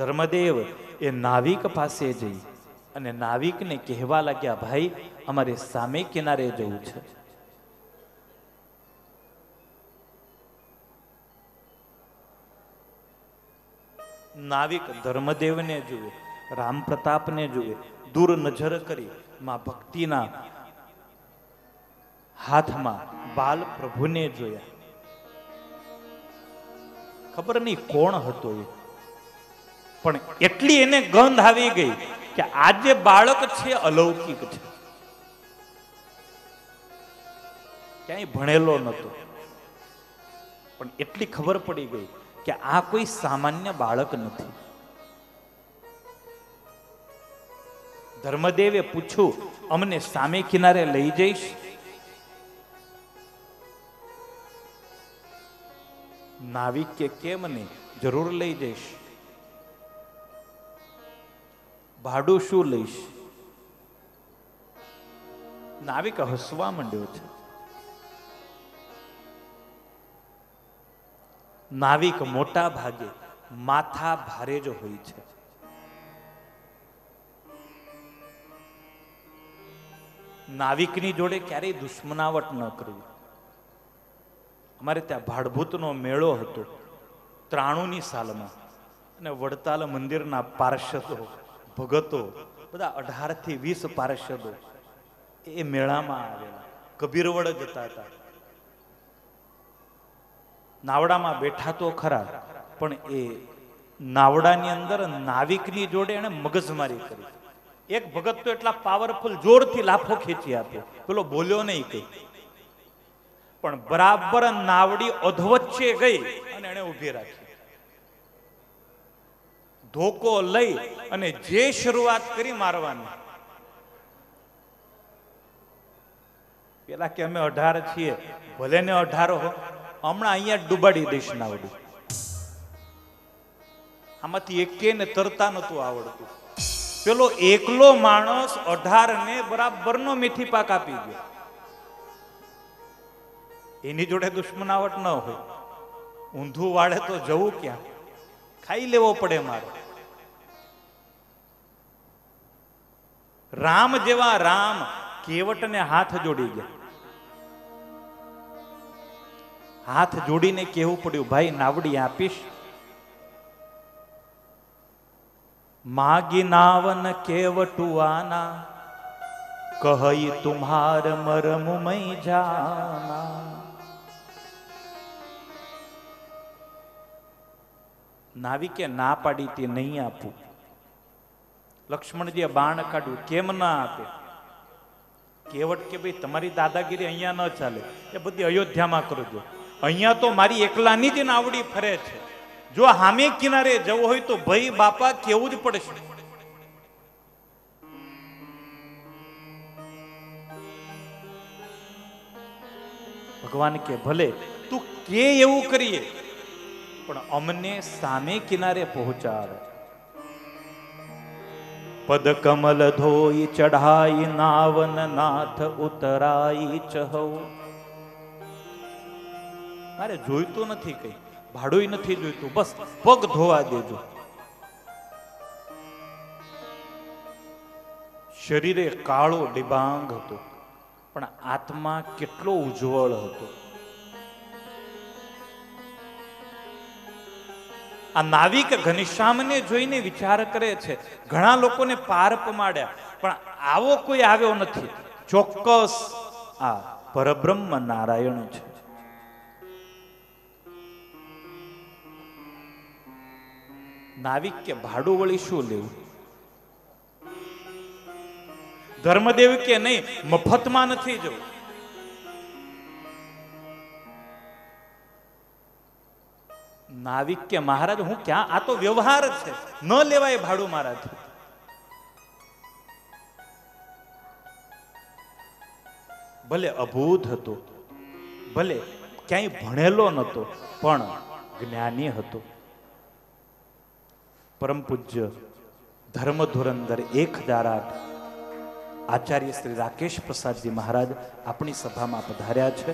ધર્મદેવ એ નાવિક પાસે જઈ અને નાવિકને કહેવા લાગ્યા, ભાઈ અમારે સામે કિનારે જવું છે. નાવિક ધર્મદેવને જુએ, રામ પ્રતાપને જુએ, દૂર નજર કરી માં ભક્તિના હાથમાં બાલ પ્રભુને જોયા. ખબર નહીં કોણ હતો એ, પણ એટલી એને ગંધ આવી ગઈ કે આજે બાળક છે અલૌકિક છે. ક્યાંય ભણેલો નતો, પણ એટલી ખબર પડી ગઈ કે આ કોઈ સામાન્ય બાળક નથી. ધર્મદેવે પૂછ્યું, અમને સામે કિનારે લઈ જઈશ? નાવિક કે કેમ નહીં, જરૂર લઈ જઈશ. ભાડું શું લઈશ? નાવિક હસવા માંડ્યો છે. નાવિક મોટા ભાગે માથા ભારે જ હોય છે. નાવિકની જોડે ક્યારેય દુશ્મનાવટ ન કરવી. અમારે ત્યાં ભાડભૂતનો મેળો હતો 93ની સાલમાં, અને વડતાલ મંદિરના પાર્ષદો ભગતો બધા 18 થી 20 પાર્ષદો એ મેળામાં આવેલા. કબીરવડ જતા હતા. નાવડામાં બેઠા તો ખરા, પણ એ નાવડાની અંદર નાવિકની જોડે એને મગજમારી કરી. એક ભગત તો એટલા પાવરફુલ જોરથી લાફો ખેંચી આપ્યો, પેલો બોલ્યો નહીં કઈ, પણ બરાબર નાવડી અધવચ્ચે ગઈ અને એને ઊભી રાખી. ધોકો લઈ અને જે શરૂઆત કરી મારવાની. પેલા કે અમે 18 છીએ, ભલે ને 18 હો, હમણાં અહીંયા ડૂબાડી દઈશ નાવડી. આમાંથી એકેને તરતા નતું આવડતું. પેલો એકલો માણસ 18 ને બરાબરનો મેથી પાક આપી ગયો. એની જોડે દુશ્મનાવટ ન હોય, ઊંધું વાળે તો જવું ક્યાં, ખાઈ લેવો પડે મારે. રામ જેવા રામ કેવટને હાથ જોડી ગયા. હાથ જોડીને કહેવું પડ્યું, ભાઈ નાવડી આપીશ? માગી નાવન કેવટુઆના, કહી તુમ્હાર મરમ મય જાના. નાવિકે ના પાડી તે નહીં આપું. લક્ષ્મણજીએ બાણ કાઢ્યું, કેમ ના આપે? કેવટ કે ભાઈ તમારી દાદાગીરી અહીંયા ન ચાલે, એ બધી અયોધ્યામાં કરજો. અહીંયા તો મારી એકલાની જ નાવડી ફરે છે. જો હામે કિનારે જવું હોય તો ભાઈ બાપા કેવું જ પડશે. ભગવાન કે ભલે તું કે એવું કરીએ, પણ અમને સામે કિનારે પહોંચાડ. પદ કમલ ધોઈ ચઢાઈ નાવન નાથ ઉતરાઈ ચહો. મારે જોઈતું નથી કઈ, ભાડું નથી જોઈતું, બસ પગ ધોવા દેજો. શરીરે કાળો ડિબાંગ હતો, પણ આત્મા કેટલો ઉજ્જવળ હતો. આ નાવિક ઘનશ્યામને જોઈને વિચાર કરે છે, ઘણા લોકોને પાર પમાડ્યા, પણ આવો કોઈ આવ્યો નથી. ચોક્કસ આ પરબ્રહ્મ નારાયણ છે. નાવિક કે ભાડું વળી શું લેવું? ધર્મદેવ કે નહીં, મફતમાં નથી જવું. નાવિક કે મહારાજ હું ક્યાં, આ તો વ્યવહાર છે, ન લેવાય ભાડું મારાથી. ભલે અભૂત હતો, ભલે ક્યાંય ભણેલો નતો, પણ જ્ઞાની હતો. પરમ પૂજ્ય ધર્મ ધુરંધર 1008 આચાર્ય શ્રી રાકેશ પ્રસાદજી મહારાજ આપણી સભામાં પધાર્યા છે.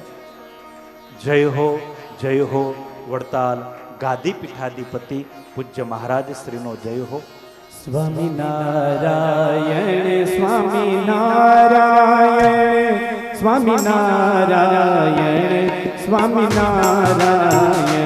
જય હો, જય હો વડતાલ ગાદી પીઠાધિપતિ પૂજ્ય મહારાજ શ્રીનો જય હો. સ્વામિનારાયણ સ્વામિનારાયણ સ્વામિનારાયણ સ્વામિનારાયણ.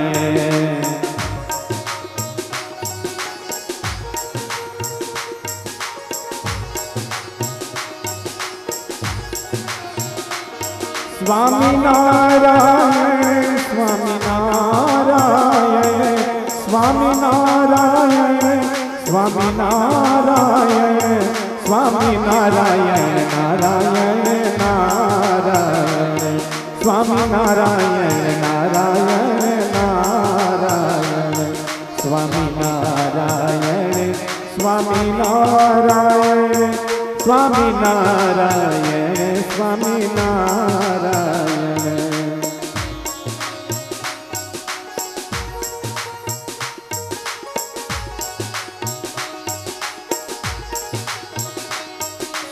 સ્વામિનારાયણ સ્વામિનારાયણ સ્વામિનારાયણ સ્વામિનારાયણ સ્વામિનારાયણ નારાયણ નારાયણ સ્વામિનારાયણ નારાયણ નારાયણ સ્વામિનારાયણ સ્વામિનારાયણ સ્વામિનારાયણ સ્વામિનારાયણ.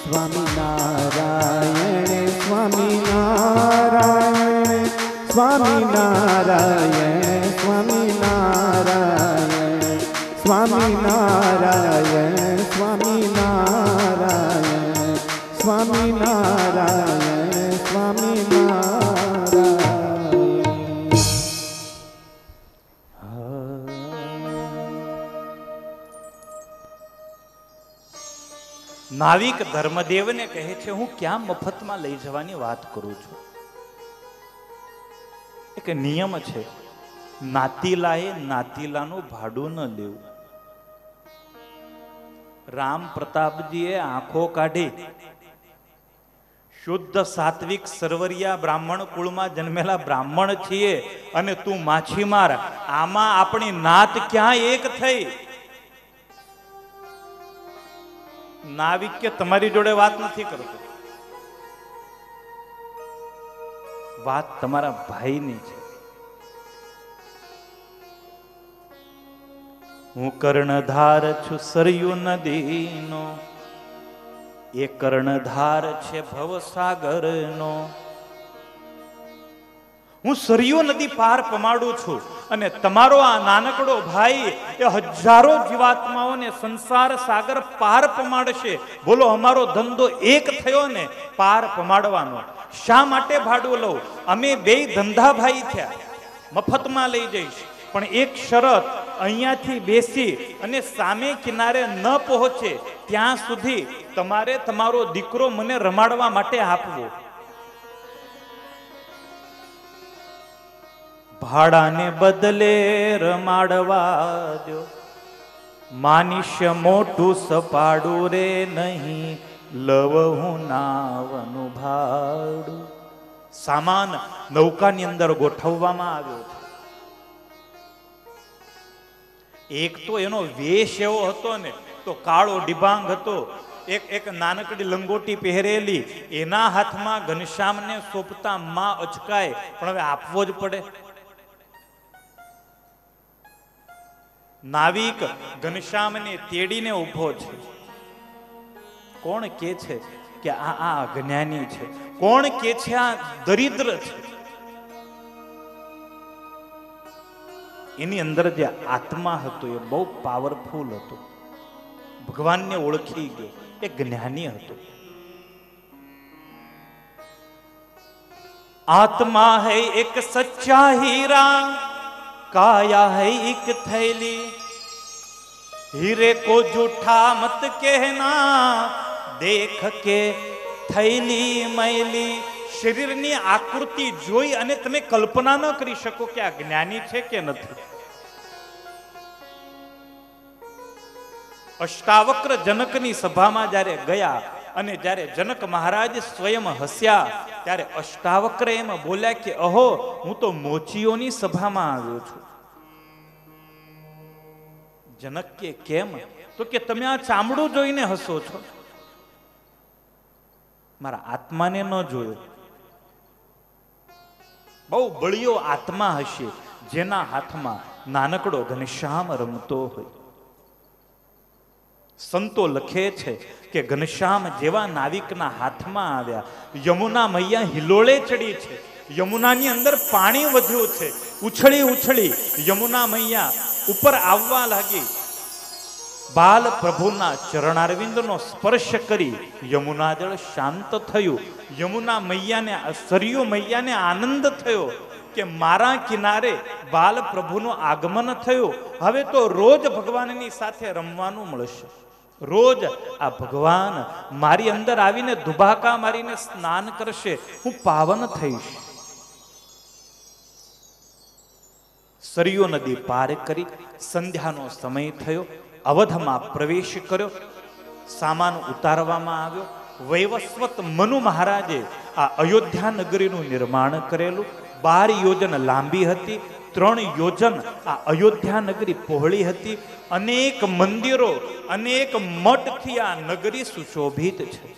સ્વામિનારાયણ સ્વામિનારાયણ સ્વામિનારાયણ સ્વામિનારાયણ સ્વામિનારાયણ સ્વામિનારાયણ સ્વામિનારાયણ સ્વામિનારાયણ. નાવિક ધર્મદેવને કહે છે, હું ક્યાં મફતમાં લઈ જવાની વાત કરું છું. એક નિયમ છે, નાતીલાએ નાતીલાનું ભાડું ન લેવું. રામ પ્રતાપજીએ આંખો કાઢી શુદ્ધ સાત્વિક સરવરિયા બ્રાહ્મણ કુળમાં જન્મેલા બ્રાહ્મણ છીએ અને તું માછીમાર, આમાં આપણી નાત ક્યાં એક થઈ? નાવિક કે તમારી જોડે વાત નથી કરતો, વાત તમારા ભાઈની છે. હું કર્ણધાર છું સરયુ નદીનો, એ કર્ણધાર છે ભવસાગરનો. હું સરયુ નદી પાર પમાડું છું અને તમારો આ નાનકડો ભાઈ એ હજારો જીવાત્માઓને સંસાર સાગર પાર પમાડશે. બોલો, અમારો ધંધો એક થયો ને પાર પમાડવાનો. શા માટે ભાડું લઉં? અમે બે ધંધા ભાઈ થયા, મફતમાં લઈ જઈશ, પણ એક શરત, અહીંયાથી બેસી અને સામે કિનારે ન પહોંચે ત્યાં સુધી તમારે તમારો દીકરો મને રમાડવા માટે આપવો. ભાડાને બદલે રમાડવા દો, માનિષ્ય મોટું સપાડું રે નહીં, લવહું નાવનું ભાડું. સામાન નૌકાની અંદર ગોઠવવામાં આવ્યો છે. એક તો એનો વેશ એવો હતો ને, તો કાળો ડિબાંગ હતો, એક નાનકડી લંગોટી પહેરેલી, એના હાથમાં ઘનશ્યામને સોંપતા માં અચકાય, પણ હવે આપવો જ પડે. નાવિક ઘનશ્યામને તેડીને ઉભો છે. કોણ કે છે કે આ અજ્ઞાની છે? કોણ કે છે આ દરિદ્ર છે? એની અંદર જે આત્મા હતો એ બહુ પાવરફુલ હતો, ભગવાનને ઓળખી ગયો, એ જ્ઞાની હતો. आत्मा है एक सच्चा हीरा, काया है एक थैली, हीरे को झूठा मत कहना, देख के थैली मैली. શરીરની આકૃતિ જોઈ અને તમે કલ્પના ન કરી શકો કે આ જ્ઞાની છે કે નથી. અષ્ટાવક્ર જનકની સભામાં જ્યારે ગયા અને જ્યારે જનક મહારાજ સ્વયં હસ્યા ત્યારે અષ્ટાવક્ર એમ બોલ્યા કે અહો, હું તો મોચીઓની સભામાં આવ્યો છું. જનક કે કેમ? તો કે તમે આ ચામડું જોઈને હસો છો, મારા આત્માને ન જોયો. બહુ બળિયો આત્મા હશે જેના હાથમાં નાનકડો ઘનશ્યામ રમતો હોય. સંતો લખે છે કે ઘનશ્યામ જેવા નાવિકના હાથમાં આવ્યા, યમુના મૈયા હિલોળે ચડી છે, યમુનાની અંદર પાણી વધ્યું છે, ઉછળી ઉછળી યમુના મૈયા ઉપર આવવા લાગી. બાલ પ્રભુના ચરણારવિંદનો સ્પર્શ કરી યમુના જળ શાંત થયું. યમુના મૈયાને, સરયુ મૈયાને આનંદ થયો કે મારા કિનારે બાલ પ્રભુનું આગમન થયું. હવે તો રોજ ભગવાનની સાથે રમવાનું મળશે. રોજ આ ભગવાન મારી અંદર આવીને દુભાકા મારીને સ્નાન કરશે, હું પાવન થઈશ. સરયુ નદી પાર કરી સંધ્યાનો સમય થયો. અવધમાં પ્રવેશ કર્યો. સામાન ઉતારવામાં આવ્યો. વૈવસ્વત મનુ મહારાજે આ અયોધ્યા નગરીનું નિર્માણ કરેલું. 12 યોજન લાંબી હતી, 3 યોજન આ અયોધ્યા નગરી પહોળી હતી. અનેક મંદિરો, અનેક મઠથી આ નગરી સુશોભિત છે.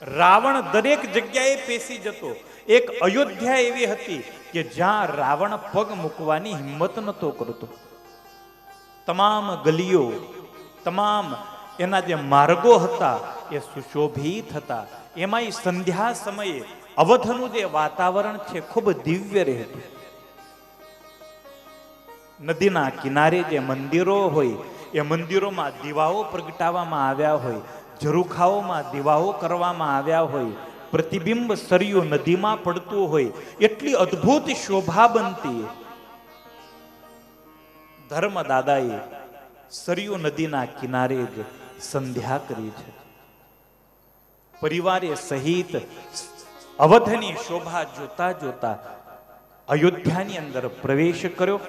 રાવણ દરેક જગ્યાએ પેસી જતો. એક અયોધ્યા એવી હતી કે જ્યાં રાવણ પગ મૂકવાની હિંમત નતો કરતો. તમામ ગલીઓ, તમામ એના જે માર્ગો હતા એ સુશોભિત હતા. એમાં સંધ્યા સમયે અવધનું જે વાતાવરણ છે ખૂબ દિવ્ય રહેતું. નદીના કિનારે જે મંદિરો હોય એ મંદિરોમાં દીવાઓ પ્રગટાવવામાં આવ્યા હોય, ઝરૂખાઓમાં દીવાઓ કરવામાં આવ્યા હોય, પ્રતિબિંબ સરયુ નદીમાં પડતું હોય, એટલી અદ્ભુત શોભા બનતી. ધર્મદાદાએ સરયુ નદીના કિનારે જ સંધ્યા કરી છે. પરિવારે સહિત અવધની શોભા જોતા જોતા અયોધ્યાની અંદર પ્રવેશ કર્યો.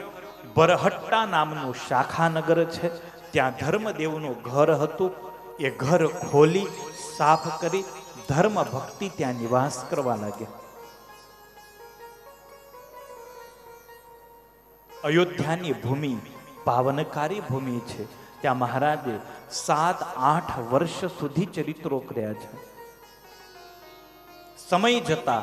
બરહટ્ટા નામનું શાખાનગર છે, ત્યાં ધર્મદેવનું ઘર હતું. એ ઘર ખોલી સાફ કરી ધર્મ ભક્તિ ત્યાં નિવાસ કરવા લાગ્યા. અયોધ્યાની ભૂમિ પાવનકારી ભૂમિ છે. ત્યાં મહારાજે 7-8 વર્ષ સુધી ચરિત્રો કર્યા છે. સમય જતા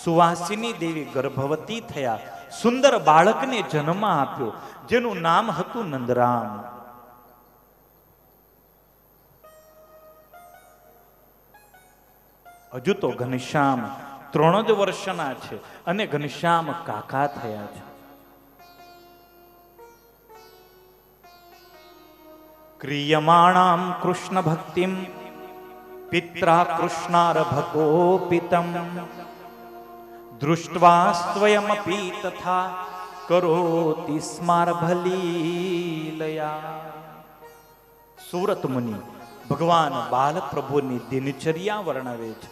સુવાસિની દેવી ગર્ભવતી થયા. સુંદર બાળકને જન્મ આપ્યો, જેનું નામ હતું નંદરામ. હજુ તો ઘનશ્યામ 3 જ વર્ષના છે અને ઘનશ્યામ કાકા થયા છે. ક્રિયમાણામ કૃષ્ણ ભક્તિમ પિત્રા કૃષ્ણારભકોપિતમ દૃષ્ટ્વા સ્વયમપી તથા કરોતિ સ્મારભલીલયા. સુરત મુનિ ભગવાન બાલ પ્રભુની દિનચર્યા વર્ણવે છે.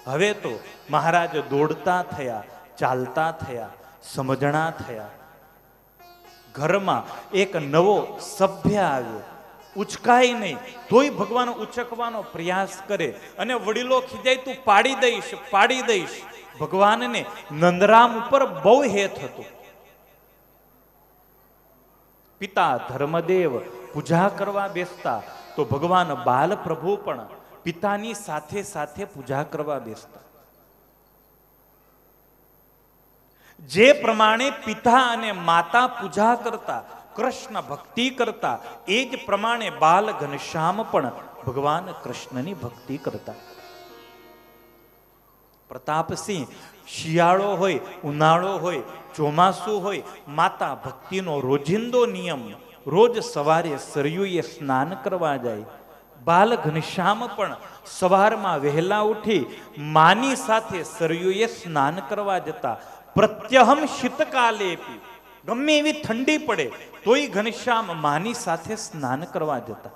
હવે તો મહારાજ દોડતા થયા, ચાલતા થયા, સમજણા થયા. ઘરમાં એક નવો સભ્ય આવ્યો. ઉચકાય નહીં તોય ભગવાન ઉચકવાનો પ્રયાસ કરે અને વડીલો ખીજાય તું પાડી દઈશ, પાડી દઈશ. ભગવાનને નંદરામ ઉપર બહુ હેત હતું. પિતા ધર્મદેવ પૂજા કરવા બેસતા તો ભગવાન બાલ પ્રભુ પણ પિતાની સાથે સાથે પૂજા કરવા બેસતા. જે પ્રમાણે પિતા અને માતા પૂજા કરતા, કૃષ્ણ ભક્તિ કરતા, એ જ પ્રમાણે બાલ ઘનશ્યામ પણ ભગવાન કૃષ્ણની ભક્તિ કરતા. પ્રતાપસિંહ શિયાળો હોય, ઉનાળો હોય, ચોમાસું હોય, માતા ભક્તિનો રોજિંદો નિયમ, રોજ સવારે સરયુએ સ્નાન કરવા જાય. બાલ ઘનશ્યામ પણ સવારમાં વહેલા ઉઠી માની સાથે સરયુએ સ્નાન કરવા જતા. પ્રત્યહમ શીતકાલેપી, ગમે એવી ઠંડી પડે તોય ઘનશ્યામ માની સાથે સ્નાન કરવા જતા.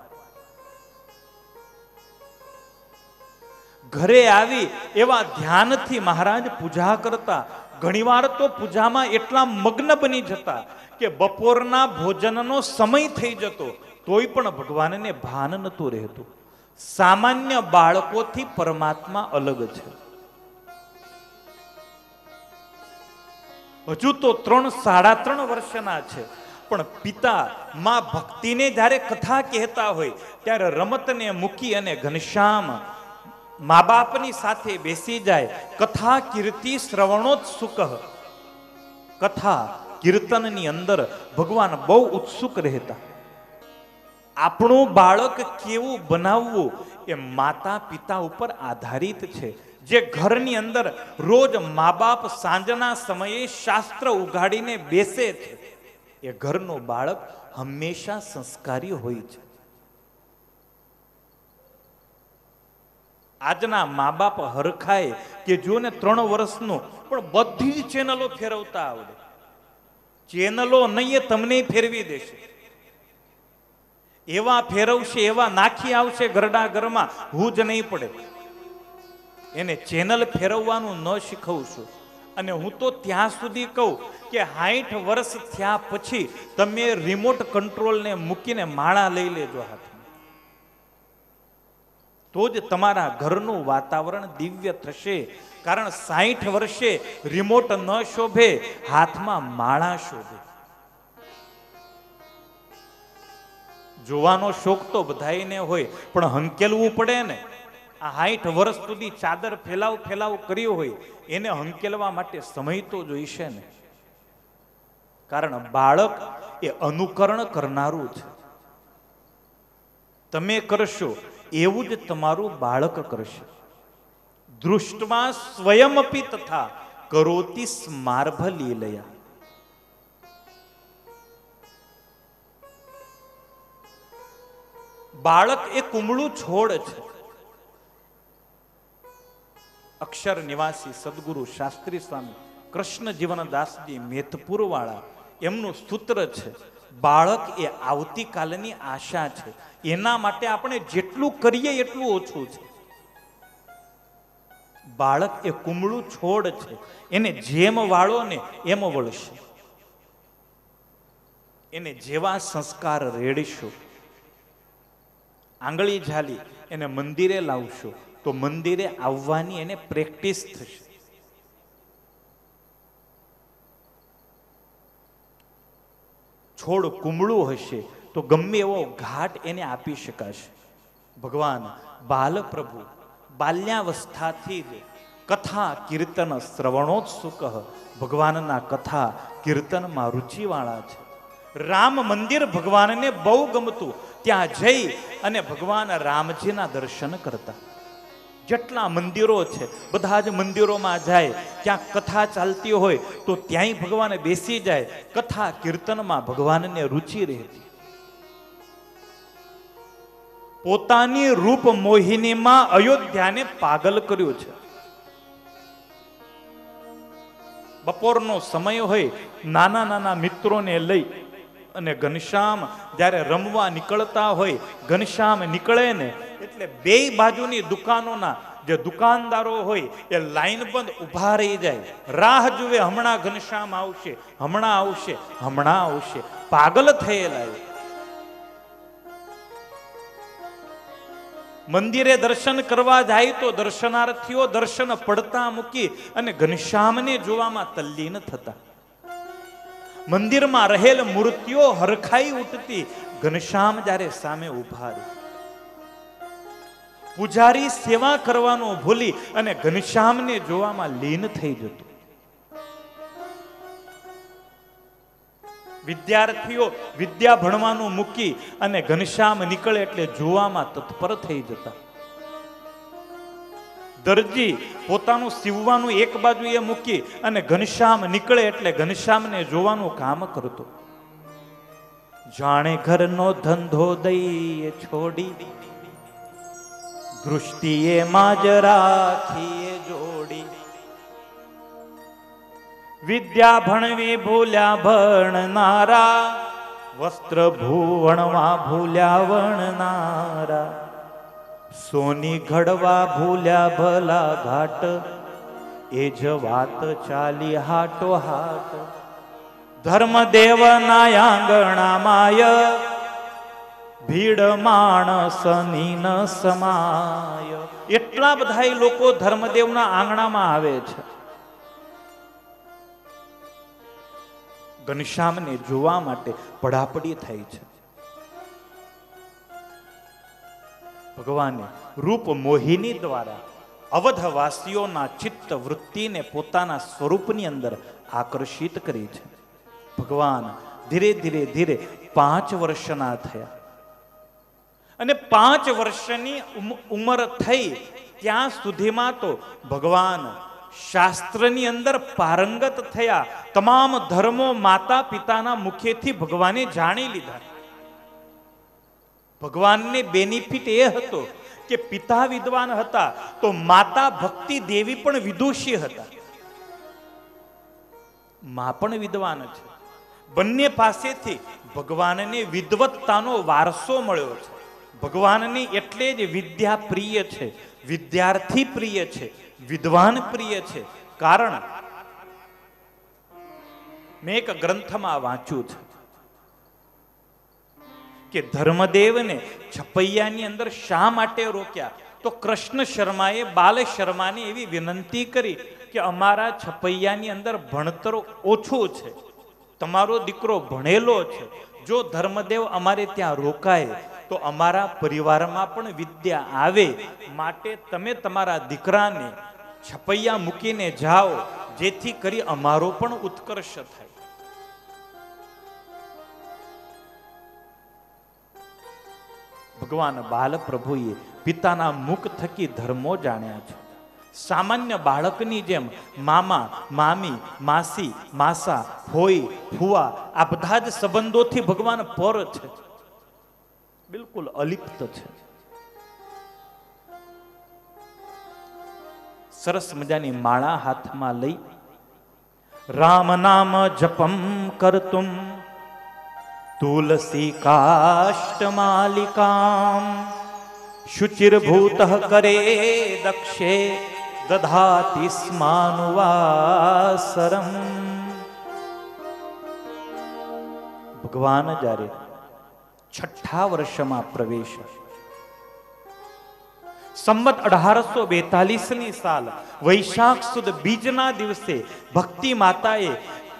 ઘરે આવી એવા ધ્યાનથી મહારાજ પૂજા કરતા. ઘણીવાર તો પૂજામાં એટલા મગ્ન બની જતા કે બપોરના ભોજનનો સમય થઈ જતો તોય પણ ભગવાનને ભાન નતું રહેતું. સામાન્ય બાળકોથી પરમાત્મા અલગ છે. હજુ તો 3-3.5 વર્ષના છે, પણ પિતા માં ભક્તિને જ્યારે કથા કહેતા હોય ત્યારે રમતને મૂકી અને ઘનશ્યામ મા બાપની સાથે બેસી જાય. કથા કીર્તિ શ્રવણોત્સુક, કથા કીર્તનની અંદર ભગવાન બહુ ઉત્સુક રહેતા. આપણું બાળક કેવું બનાવવું એ માતા પિતા ઉપર આધારિત છે. જે ઘરની અંદર રોજ મા બાપ સાંજના સમયે શાસ્ત્ર ઉઘાડીને બેસે છે, એ ઘરનું બાળક હંમેશા સંસ્કારી હોય છે. આજના મા બાપ હરખાય કે જો ને 3 વર્ષનું પણ બધી જ ચેનલો ફેરવતા આવડે. ચેનલો નહીં એ તમને ફેરવી દેશે. એવા ફેરવશે, એવા નાખી આવશે ગરડા ઘરમાં, હું જ નહીં પડે. એને ચેનલ ફેરવવાનું ન શીખવશું. અને હું તો ત્યાં સુધી કહું કે 60 વર્ષ થયા પછી તમે રિમોટ કંટ્રોલને મૂકીને માળા લઈ લેજો હાથમાં, તો જ તમારા ઘરનું વાતાવરણ દિવ્ય થશે. કારણ 60 વર્ષે રિમોટ ન શોભે, હાથમાં માળા શોભે. જોવાનો શોખ તો બધાઈને હોય, પણ હંકેલવું પડે ને. આ 60 વર્ષ સુધી ચાદર ફેલાવ કર્યો હોય, એને હંકેલવા માટે સમય તો જોઈશે ને. કારણ બાળક એ અનુકરણ કરનારું છે. તમે કરશો એવું જ તમારું બાળક કરશે. દૃષ્ટમાં સ્વયંપી તથા કરોતિ સ્માર્ભ લીલયા. બાળક એ કુમળું છોડ છે. અક્ષર નિવાસી સદગુરુ શાસ્ત્રી સ્વામી કૃષ્ણ જીવનદાસજી મેથપુર વાળા, એમનું સૂત્ર છે, બાળક એ આવતીકાલની આશા છે. એના માટે આપણે જેટલું કરીએ એટલું ઓછું છે. બાળક એ કુમળું છોડ છે, એને જેમ વાળો ને એમ વળશે. એને જેવા સંસ્કાર રેડશો, આંગળી ઝાલી એને મંદિરે લાવશો તો મંદિરે આવવાની એને પ્રેક્ટિસ થશે. છોડ કુમળું હશે તો ગમે એવો ઘાટ એને આપી શકાશે. ભગવાન બાલપ્રભુ બાલ્યાવસ્થાથી જ કથા કીર્તન શ્રવણોત્સુક, ભગવાનના કથા કીર્તનમાં રુચિવાળા છે. રામ મંદિર ભગવાનને બહુ ગમતું. ત્યાં જઈ અને ભગવાન રામજીના દર્શન કરતા. જેટલા મંદિરો છે બધા જ મંદિરોમાં જાય, ક્યાંક કથા ચાલતી હોય તો ત્યાંય ભગવાન બેસી જાય. કથા કીર્તનમાં ભગવાનને રુચિ રહેતી. પોતાની રૂપ મોહિનીમાં અયોધ્યાને પાગલ કર્યું છે. બપોરનો સમય હોય, નાના નાના મિત્રોને લઈ અને ઘનશ્યામ જ્યારે રમવા નીકળતા હોય, ઘનશ્યામ નીકળે ને એટલે બે બાજુની દુકાનોના જે દુકાનદારો હોય એ લાઈનબંધ ઊભા રહી જાય, રાહ જુએ, હમણાં ઘનશ્યામ આવશે, હમણાં આવશે, હમણાં આવશે. પાગલ થયેલા. મંદિરે દર્શન કરવા જાય તો દર્શનાર્થીઓ દર્શન પડતા મૂકી અને ઘનશ્યામને જોવામાં તલ્લીન થતા. મંદિરમાં રહેલ મૂર્તિઓ હરખાઈ ઉઠતી, ઘનશ્યામ જ્યારે સામે ઉભા રહે. પૂજારી સેવા કરવાનો ભૂલી અને ઘનશ્યામને જોવામાં લીન થઈ જતું. વિદ્યાર્થીઓ વિદ્યા ભણવાનું મૂકી અને ઘનશ્યામ નીકળે એટલે જોવામાં તત્પર થઈ જતા. દરજી પોતાનું સીવવાનું એક બાજુ એ મૂકી અને ઘનશ્યામ નીકળે એટલે ઘનશ્યામને જોવાનું કામ કરતો. જાણે ઘરનો ધંધો દઈએ છોડી, દૃષ્ટિએ માં જ રાખીએ જોડી. વિદ્યા ભણવી ભૂલ્યા ભણનારા, વસ્ત્ર ભૂવણવા ભૂલ્યા વણનારા. સોની ઘડવા ભૂલ્યા ભલા ઘાટ, એ જ વાત ચાલી હાટો હાટ. ધર્મદેવના આંગણામાય, ભીડ માણસની ન સમાય. એટલા બધા લોકો ધર્મદેવના આંગણામાં આવે છે. ઘનશ્યામને જોવા માટે પડાપડી થાય છે. ભગવાને રૂપ મોહિની દ્વારા અવધવાસીઓના ચિત્ત વૃત્તિને પોતાના સ્વરૂપની અંદર આકર્ષિત કરી છે. ભગવાન ધીરે ધીરે ધીરે 5 વર્ષના થયા અને 5 વર્ષની ઉંમર થઈ ત્યાં સુધીમાં તો ભગવાન શાસ્ત્રની અંદર પારંગત થયા. તમામ ધર્મો માતા પિતાના મુખેથી ભગવાને જાણી લીધા. ભગવાનને બેનિફિટ એ હતો કે પિતા વિદ્વાન હતા તો માતા ભક્તિ દેવી પણ વિદુષી હતા. માં પણ વિદ્વાન છે. બંને પાસેથી ભગવાનને વિદ્વત્તાનો વારસો મળ્યો છે. ભગવાનની એટલે જ વિદ્યા પ્રિય છે, વિદ્યાર્થી પ્રિય છે, વિદ્વાન પ્રિય છે. કારણ મેં એક ગ્રંથમાં વાંચ્યું છે કે ધર્મદેવને છપૈયાની અંદર શા માટે રોક્યા? તો કૃષ્ણ શર્માએ બાલ શર્માને એવી વિનંતી કરી કે અમારા છપૈયાની અંદર ભણતર ઓછું છે, તમારો દીકરો ભણેલો છે, જો ધર્મદેવ અમારે ત્યાં રોકાય તો અમારા પરિવારમાં પણ વિદ્યા આવે, માટે તમે તમારા દીકરાને છપૈયા મૂકીને જાઓ, જેથી કરી અમારો પણ ઉત્કર્ષ થાય. ભગવાન બાલ પ્રભુએ પિતાના મુખ થકી ધર્મો જાણ્યા છે. સામાન્ય બાળકની જેમ મામા, મામી, માસી, માસા, ફોઈ, ફુવા આ બધા જ સંબંધોથી ભગવાન પર છે, બિલકુલ અલિપ્ત છે. સરસ મજાની માળા હાથમાં લઈ રામ નામ જપમ કરતુમ તુલસી કાષ્ટમાલિકામ શુચિર્ભૂત કરે દક્ષે દધાતિ સ્માનુવાસરમ. ભગવાન જ્યારે 6ઠા વર્ષમાં પ્રવેશ, સંમત 1842ની સાલ વૈશાખ સુદ બીજના દિવસે ભક્તિ માતાએ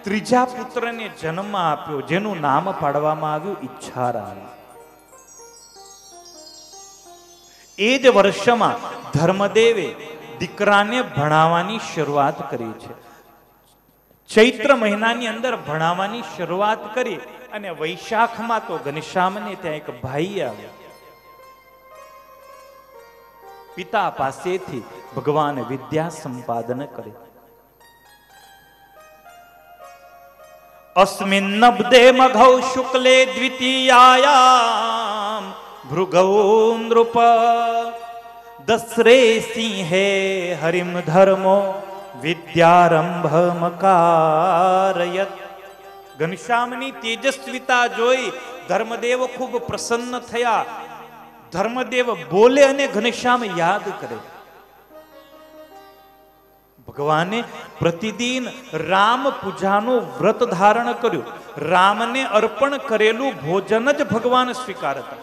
ત્રીજા પુત્રને જન્મ આપ્યો, જેનું નામ પાડવામાં આવ્યું ઈચ્છારામ. એ જ વર્ષમાં ધર્મદેવે દીકરાને ભણાવવાની શરૂઆત કરી છે. ચૈત્ર મહિનાની અંદર ભણાવવાની શરૂઆત કરી અને વૈશાખમાં તો ઘનશ્યામને ત્યાં એક ભાઈ આવ્યા. પિતા પાસેથી ભગવાન વિદ્યા સંપાદન કરે. અસ્મિન્નબ્દે મઘૌ શુક્લે દ્વિતીયાયામ ભૃગૌ નૃપ દસરે સિંહે હરિમ ધર્મો વિદ્યારંભ મકારયત. ઘનશ્યામની તેજસ્વીતા જોઈ ધર્મદેવ ખૂબ પ્રસન્ન થયા. ધર્મદેવ બોલે અને ઘનશ્યામ યાદ કરે. ભગવાને પ્રતિદિન રામ પૂજાનું વ્રત ધારણ કર્યું. રામને અર્પણ કરેલું ભોજન જ ભગવાન સ્વીકારતા.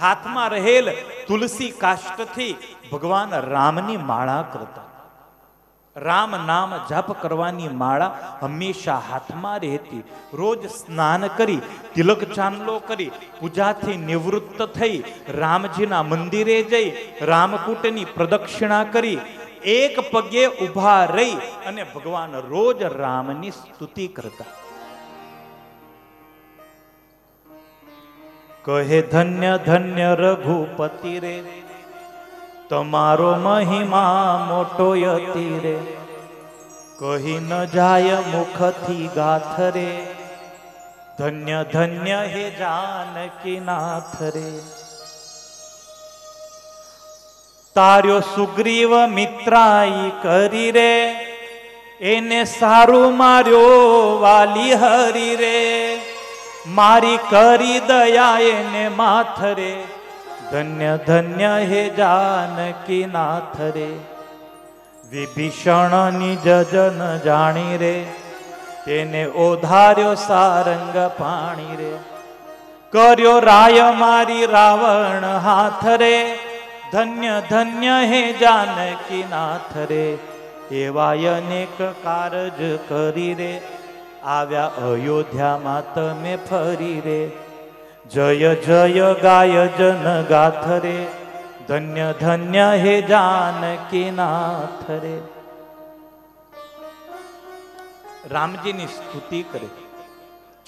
હાથમાં રહેલ તુલસી કાષ્ટથી ભગવાન રામની માળા કરતા. રામ નામ જાપ કરવાની માળા હંમેશા હાથમાં રહેતી. રોજ સ્નાન કરી, તિલક ચાંદલો કરી, પૂજાથી નિવૃત્ત થઈ રામજીના મંદિરે જઈ રામકૂટની પ્રદક્ષિણા કરી એક પગે ઊભા રહી અને ભગવાન રોજ રામની સ્તુતિ કરતા. કહે ધન્ય ધન્ય રઘુપતિ રે, તમારો મહિમા મોટો યતિ રે, કહી ન જાય મુખથી ગાથ રે, ધન્ય ધન્ય હે જાનકી નાથ રે. તાર્યો સુગ્રીવ મિત્રાઈ કરી રે, એને સારું માર્યો વાલી હરી રે, મારી કરી દયા એને માથ રે, ધન્ય ધન્ય હે જાનકી નાથ રે. વિભીષણ નિજ જન જાણી રે, તેને ઓધાર્યો સારંગ પાણી રે, કર્યો રાય મારી રાવણ હાથ રે, ધન્ય ધન્ય હે જાનકી નાથ રે. એવા અનેક કારજ કરી રે, આવ્યા અયોધ્યામાં તમે ફરી રે, જય જય ગાય જન ગાથ રે, ધન્ય ધન્ય હે જાનકી નાથ રે. રામજીની સ્તુતિ કરે.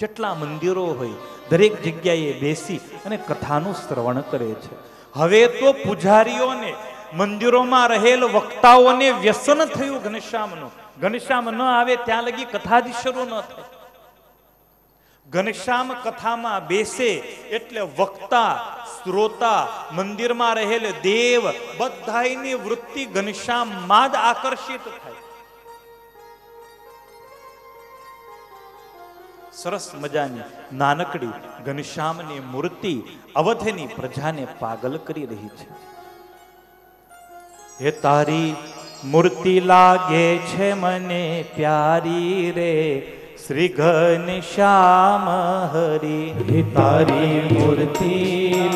જેટલા મંદિરો હોય દરેક જગ્યાએ બેસી અને કથાનું શ્રવણ કરે છે. હવે તો પૂજારીઓને મંદિરોમાં રહેલ વક્તાઓને વ્યસન થયું ઘનશ્યામનું. ઘનશ્યામ ન આવે ત્યાં લગી કથા જ શરૂ ન થાય. ઘનશ્યામ કથામાં બેસે એટલે વક્તા શ્રોતા મંદિરમાં રહેલ દેવ બધાની વૃત્તિ ઘનશ્યામમાં જ આકર્ષિત થાય. સરસ મજાની નાનકડી ઘનશ્યામની મૂર્તિ અવધની પ્રજાને પાગલ કરી રહી છે. હે તારી મૂર્તિ લાગે છે મને પ્યારી રે શ્રી ઘનશ્યામ હરી. હે તારી મૂર્તિ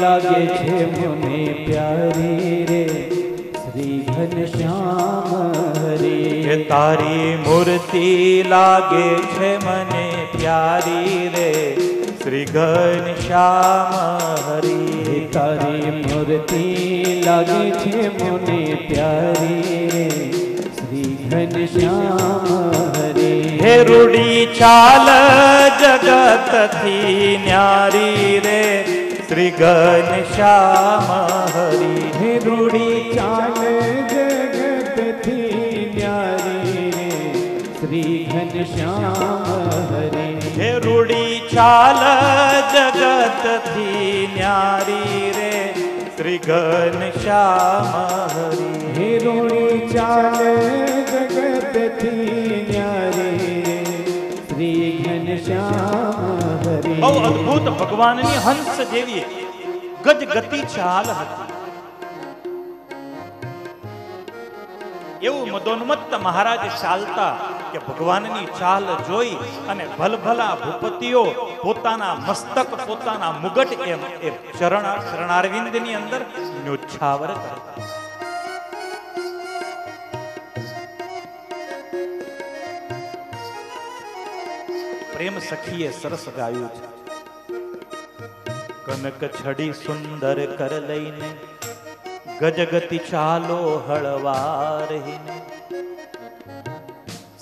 લાગે છે મને પ્યારી રે શ્રી ઘનશ્યામ હરી. હે તારી મૂર્તિ લાગે છે મને પ્યારી રે શ્રી ઘનશ્યામ હરી. હે તારી મૂર્તિ લાગે છે મને પ્યારી રે શ્રી ઘનશ્યામ હરી. હે રૂડી ચાલ જગત થી ન્યારી રે શ્રી ઘનશ્યામ હરી. હે રૂડી ચાલ જગતથી ન્યારી રે શ્રી ઘનશ્યામ હરી. હે રૂડી ચાલ જગત થી ન્યારી રે શ્રી ઘનશ્યામ હરી. હે રૂડી ચાલ જગતથી ન્યારી રે શ્રી ઘનશ્યામ હરી. બહુ અદ્ભુત ભગવાનની હંસ જેવી ગજગતિ ચાલ હતી. એવું મદોન્મત્ત મહારાજ ચાલતા કે ભગવાનની ચાલ જોઈ અને ભલભલા ભૂપતિઓ પોતાના મસ્તક પોતાના મુગટ એમ એ શરણારવિંદની અંદર ન્યોછાવર કરતા. પ્રેમ સખીએ સરસ ગાયું છે. કનક છડી સુંદર કર લઈને ગજગતિ ચાલો હળવા રહીને.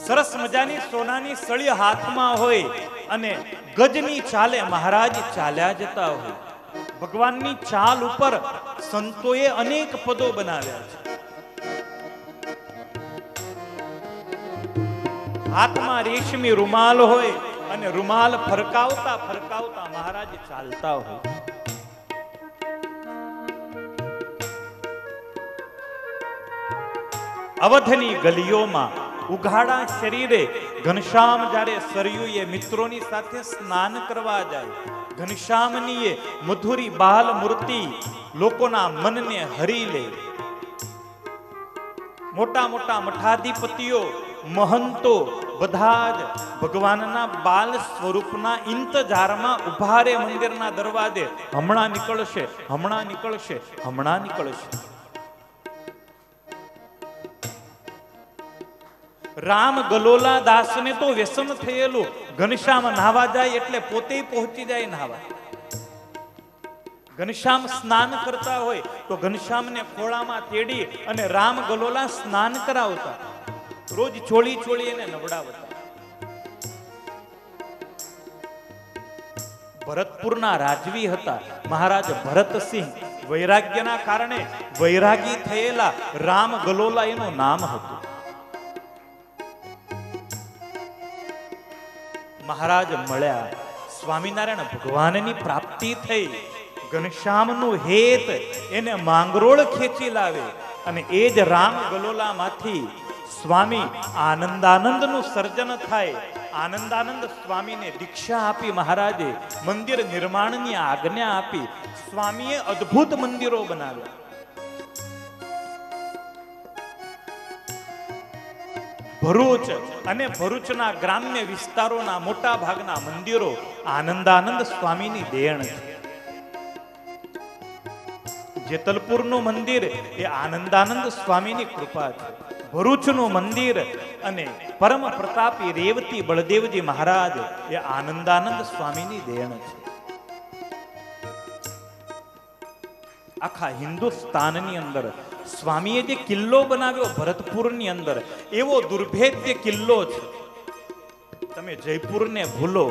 સરસ મજાની સોનાની સળી હાથમાં હોય અને ગજની ચાલે મહારાજ ચાલ્યા જતા હોય. ભગવાનની ચાલ ઉપર સંતોએ અનેક પદો બનાવ્યા છે. હાથમાં રેશમી રૂમાલ હોય અને રૂમાલ ફરકાવતા ફરકાવતા મહારાજ ચાલતા હોય. અવધની ગલીઓમાં ઉઘાડા શરીરે ઘનશ્યામ જ્યારે સરયુએ મિત્રોની સાથે સ્નાન કરવા જાય, ઘનશ્યામની એ મધુરી બાલ મૂર્તિ લોકોના મનને હરી લે. મોટા મોટા મઠાધિપતિઓ મહંતો બધા જ ભગવાનના બાલ સ્વરૂપના ઇંતજારમાં ઉભા રે મંદિરના દરવાજે. હમણાં નીકળશે, હમણાં નીકળશે, હમણાં નીકળશે. રામ ગલોલા દાસને તો વ્યસન થયેલું. ઘનશ્યામ નાહવા જાય એટલે પોતે પહોંચી જાય નાહવા. ઘનશ્યામ સ્નાન કરતા હોય તો ઘનશ્યામને ખોળામાં તેડી અને રામ ગલોલા સ્નાન કરાવતા. રોજ છોડી છોડી એને નવડાવતા. ભરતપુરના રાજવી હતા મહારાજ ભરતસિંહ. વૈરાગ્યના કારણે વૈરાગી થયેલા રામ ગલોલા એનું નામ હતું. મહારાજ મળ્યા, સ્વામિનારાયણ ભગવાનની પ્રાપ્તિ થઈ. ઘનશ્યામનું હેત એને માંગરોળ ખેંચી લાવે અને એ જ રામ ગલોલામાંથી સ્વામી આનંદાનંદનું સર્જન થાય. આનંદાનંદ સ્વામીને દીક્ષા આપી મહારાજે મંદિર નિર્માણની આજ્ઞા આપી. સ્વામીએ અદ્ભુત મંદિરો બનાવ્યા. ભરૂચ અને ભરૂચના ગ્રામ્ય વિસ્તારોના મોટા ભાગના મંદિરો આનંદાનંદ સ્વામીની દેણ છે. જેતલપુરનું મંદિર એ આનંદાનંદ સ્વામીની કૃપા છે. ભરૂચનું મંદિર અને પરમ પ્રતાપી રેવતી બળદેવજી મહારાજ એ આનંદાનંદ સ્વામીની દેણ છે. આખા હિન્દુસ્તાનની અંદર સ્વામીએ જે કિલ્લો બનાવ્યો ભરતપુરની અંદર, એવો દુર્ભેદ્ય કિલ્લો છે. તમે જયપુરને ભૂલો,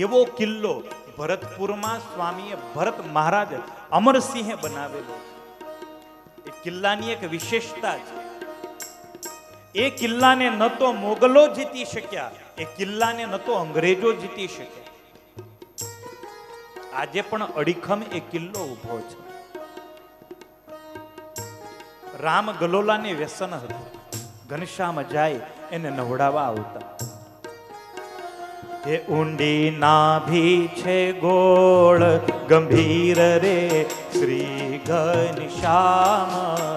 એવો કિલ્લો ભરતપુરમાં સ્વામીએ ભરત મહારાજ અમરસિંહે બનાવેલો. કિલ્લાની એક વિશેષતા છે. એ કિલ્લાને ન તો મોગલો જીતી શક્યા, એ કિલ્લાને ન તો અંગ્રેજો જીતી શક્યા. આજે પણ અડીખમ એ કિલ્લો ઉભો છે. રામ ગલોલાને વ્યસન હતું. ઘનશ્યામ જાય એને નવડાવવા આવતા. એ ઊંડી નાભી છે ગોળ ગંભીર રે શ્રી ઘનશ્યામ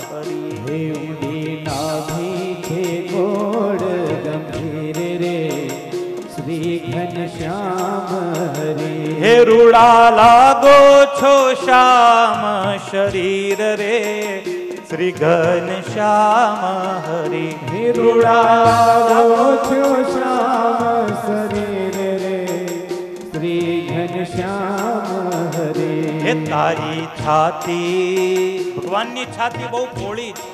હરી. હે ઊંડી નાભી છે ગોળ ગંભીર રે શ્રી ઘનશ્યામ હરી. હે રૂડા લાગો છો શ્યામ શરીર રે શ્રી ઘનશ્યામ હરી. હે રૂડા છો શ્યામ શરીર રે શ્રી ઘનશ્યામ હરી. હે તારી છાતી, ભગવાનની છાતી બહુ પહોળી છે.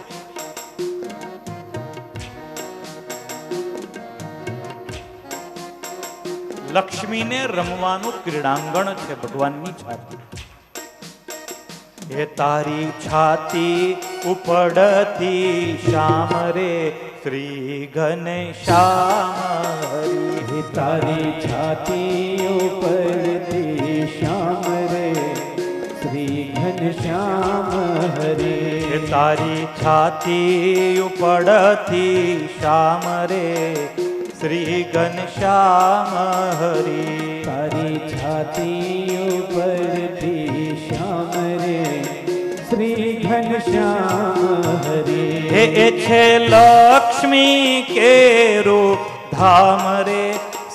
લક્ષ્મીને રમવાનું ક્રીડાંગણ છે ભગવાનની છાતી. હે તારી છાતી ઉપડતી શ્યામ રે શ્રી ઘનશ્યામ હરી. હે તારી છાતી ઉપરથી શ્યામ રે શ્રી ઘનશ્યામ હરી. હે તારી છાતી ઉપડતી શ્યામ રે શ્રી ઘનશ્યામ હરી. તારી છાતી ઉપરથી શ્યામ રે શ્રી ઘનશ્યામ હરી. હે એ છે લક્ષ્મી કેરું ધામ રે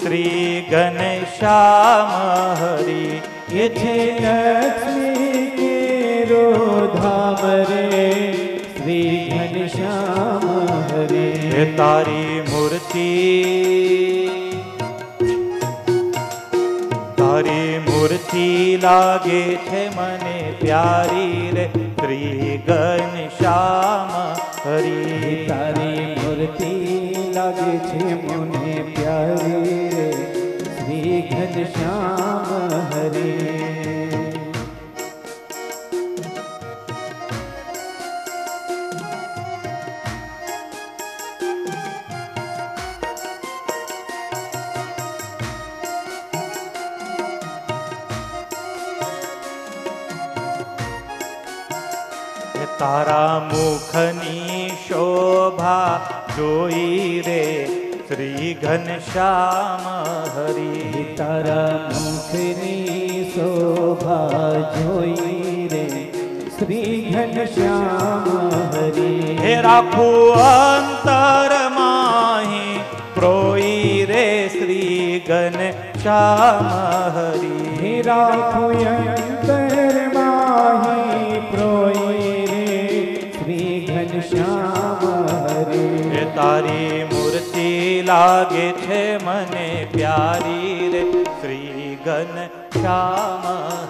શ્રી ઘનશ્યામ હરી. એ છે લક્ષ્મી કેરો ધામ રે શ્રી ઘનશ્યામ હરી. હે તારી મૂર્તિ, તારી મૂર્તિ લાગે છે મને પ્યારી રે શ્રી ઘનશ્યામ હરી. તારી મૂર્તિ લાગે છે મને પ્યારી રે શ્રી ઘનશ્યામ હરી. તારા મુખની શોભા જોઈ રે શ્રી ઘનશ્યામ હરી. તારા મુખની શોભા જોઈ રે શ્રી ઘનશ્યામ હરી. હે રાખું અંતર માહી પ્રોઈ રે શ્રી ઘનશ્યામ હરી. હે રાખું અંતર માહી પ્રોઈ રે શ્રી ઘનશ્યામ હરી. હે તારી મૂર્તિ લાગે છે મને પ્યારી રે શ્રી ઘનશ્યામ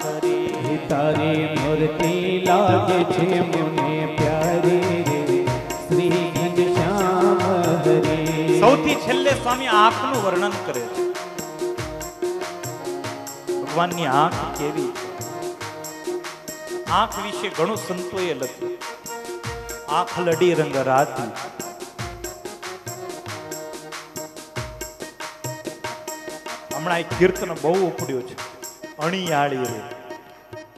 હરી. તારી મૂર્તિ લાગે છે મને પ્યારી રે શ્રી ઘનશ્યામ હરી. સૌથી છેલ્લે સ્વામી આંખનું વર્ણન કરે છે. ભગવાનની આંખ કેવી છે? આંખ વિશે ઘણું સંતોએ લખ્યું. આંખ લડી રંગ રાતી. હમણાં એક કીર્તન બહુ ઉપડ્યો છે. અણિયાળી રે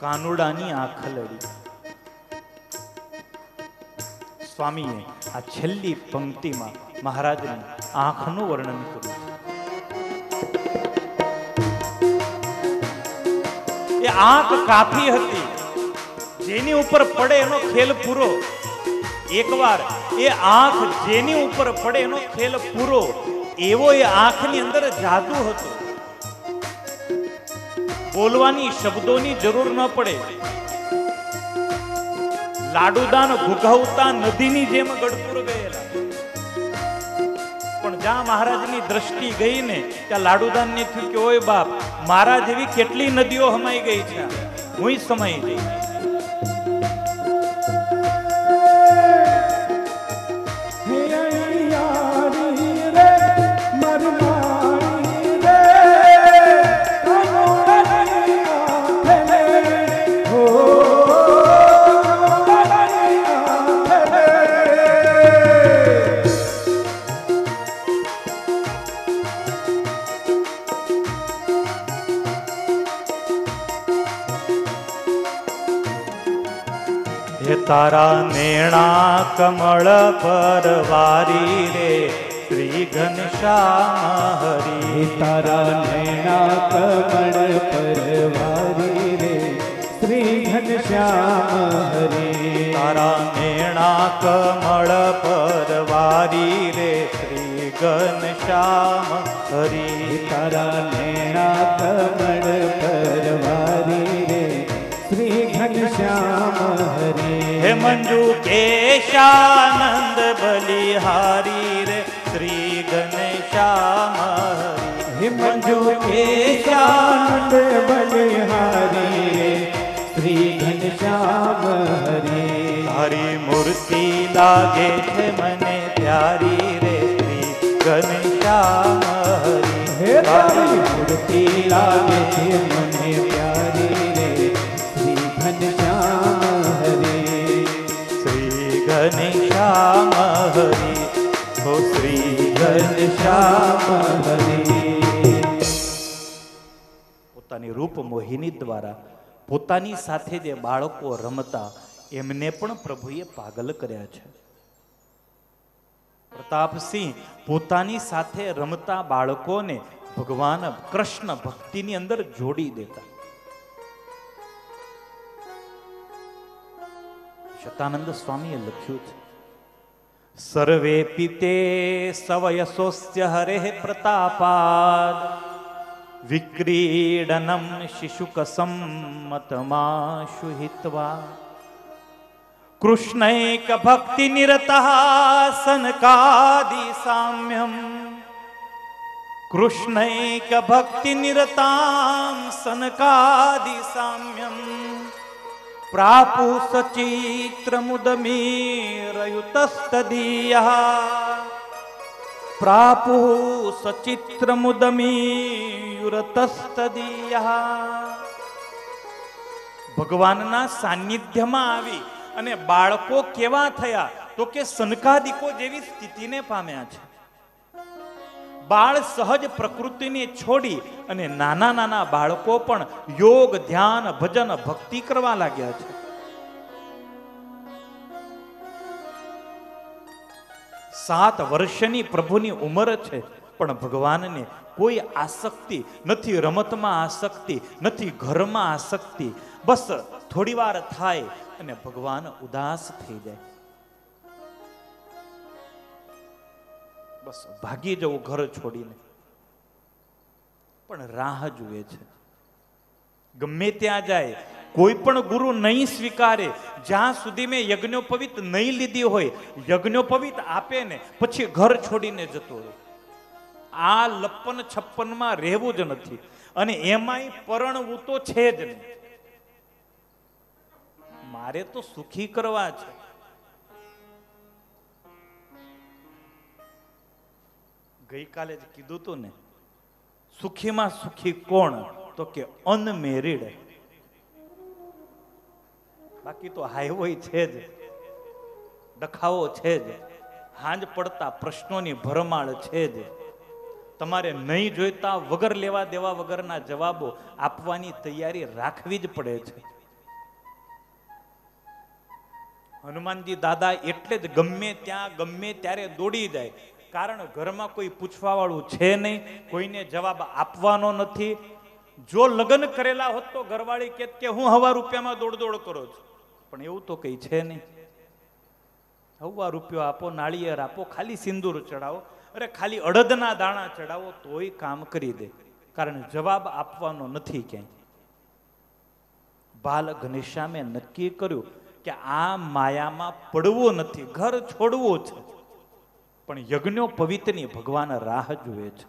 કાનુડાની આંખ લડી. સ્વામીએ આ છેલ્લી પંક્તિમાં મહારાજની આંખનું વર્ણન કર્યું છે. એ આંખ કાફી હતી, જેની ઉપર પડે એનો ખેલ પૂરો. એકવાર એ આંખ જેની ઉપર પડે એનો ખેલ પૂરો, એવો એ આંખની અંદર જાદુ હતો. બોલવાની શબ્દોની જરૂર ન પડે. લાડુદાન ઘૂઘવતા નદીની જેમ ગઢપુર ગયેલા. પણ જ્યાં મહારાજની દ્રષ્ટિ ગઈ ને ત્યાં લાડુદાન ને થયું કે ઓય બાપ, મારા જેવી કેટલી નદીઓ હમાઈ ગઈ છે, હું સમાઈ ગઈ. હે તારા નેણા કમળ પર વારી રે શ્રી ઘનશ્યામ હરી. તારા નૈણા કમળ પરવારી રે શ્રી ઘનશ્યામ હરી. તારા નેણા કમળ પર વારી રે શ્રી ઘનશ્યામ હરી. તારા નૈણા કમળ પરવારી રે શ્રી ઘનશ્યામ હરી. હે મંજુ કેશાનંદ બલિહારી રે શ્રી ઘનશ્યામ હરી. હે મંજુ કેશાનંદ બલિહારી રે શ્રી ઘનશ્યામ હરી. તારી મૂર્તિ લાગે છે મને પ્યારી રે શ્રી ઘનશ્યામ હરી. હે તારી મૂર્તિ લાગે છે મને પ્યારી રે શ્રી ઘનશ્યામ હરી. શ્રી ઘનશ્યામ હરી. ઓ શ્રી ઘનશ્યામ હરી. પોતાની રૂપ મોહિની દ્વારા પોતાની સાથે જે બાળકો રમતા એમને પણ પ્રભુએ પાગલ કર્યા છે. પ્રતાપસિંહ પોતાની સાથે રમતા બાળકોને ભગવાન કૃષ્ણ ભક્તિની અંદર જોડી દેતા. શતાનંદ સ્વામીએ લખ્યું છે, સર્વે પિતે સવયસોસ્ય હરે પ્રતાપાદ વિક્રીડનમ શિશુક સંમતમાશુ હિત્વા કૃષ્ણૈક ભક્તિ નિરતઃ સનકાદિ સામ્યમ કૃષ્ણૈક ભક્તિ નિરતામ સનકાદિ સામ્યમ પ્રાપુ સચિત્રમુદમીરયુતસ્તદીયઃ પ્રાપુ સચિત્રમુદમીયુરતસ્તદીયઃ. ભગવાનના સાનિધ્યમાં આવી અને બાળકો કેવા થયા તો કે સનકાદિકો જેવી સ્થિતિને પામ્યા છે. બાળ સહજ પ્રકૃતિને છોડી અને નાના નાના બાળકો પણ યોગ ધ્યાન ભજન ભક્તિ કરવા લાગ્યા છે. 7 વર્ષની પ્રભુની ઉંમર છે પણ ભગવાનને કોઈ આસક્તિ નથી. રમતમાં આસક્તિ નથી, ઘરમાં આસક્તિ. બસ થોડી વાર થાય અને ભગવાન ઉદાસ થઈ જાય. બસ ભાગી જવું ઘર છોડીને. પણ રાહ જુએ છે. ગમે ત્યાં જાય કોઈ પણ ગુરુ નહીં સ્વીકારે જ્યાં સુધી મેં યજ્ઞોપવિત નહીં લીધી હોય. યજ્ઞોપવિત આપે ને પછી ઘર છોડીને જતો રહે. આ લપ્પન છપ્પનમાં રહેવું જ નથી. અને એમાંય પરણવું તો છે જ નહીં. મારે તો સુખી કરવા છે. ગઈકાલે જ કીધું તું ને, સુખીમાં સુખી કોણ? તો કે અનમેરીડ. બાકી તો હાઈવો છે જ, ડખાવો છે જ, હાંજ પડતા પ્રશ્નોની ભરમાળ છે જ. તમારે નહીં જોઈતા વગર લેવા દેવા વગરના જવાબો આપવાની તૈયારી રાખવી જ પડે છે. હનુમાનજી દાદા એટલે જ ગમે ત્યાં ગમે ત્યારે દોડી જાય. કારણ ઘરમાં કોઈ પૂછવા વાળું છે નહીં, કોઈને જવાબ આપવાનો નથી. જો લગ્ન કરેલા હોત તો ઘરવાળી કહેત કે હું હવા રૂપિયામાં દોડ દોડ કરો છું. પણ એવું તો કઈ છે નહીં. હવા રૂપિયો આપો, નાળિયેર આપો, ખાલી સિંદૂર ચડાવો, અરે ખાલી અડદના દાણા ચડાવો તોય કામ કરી દે. કારણ જવાબ આપવાનો નથી ક્યાંય. બાલ ઘનશ્યામે નક્કી કર્યું કે આ માયામાં પડવું નથી, ઘર છોડવું છે. પણ યજ્ઞો પવિત્રની ભગવાન રાહ જુએ છે.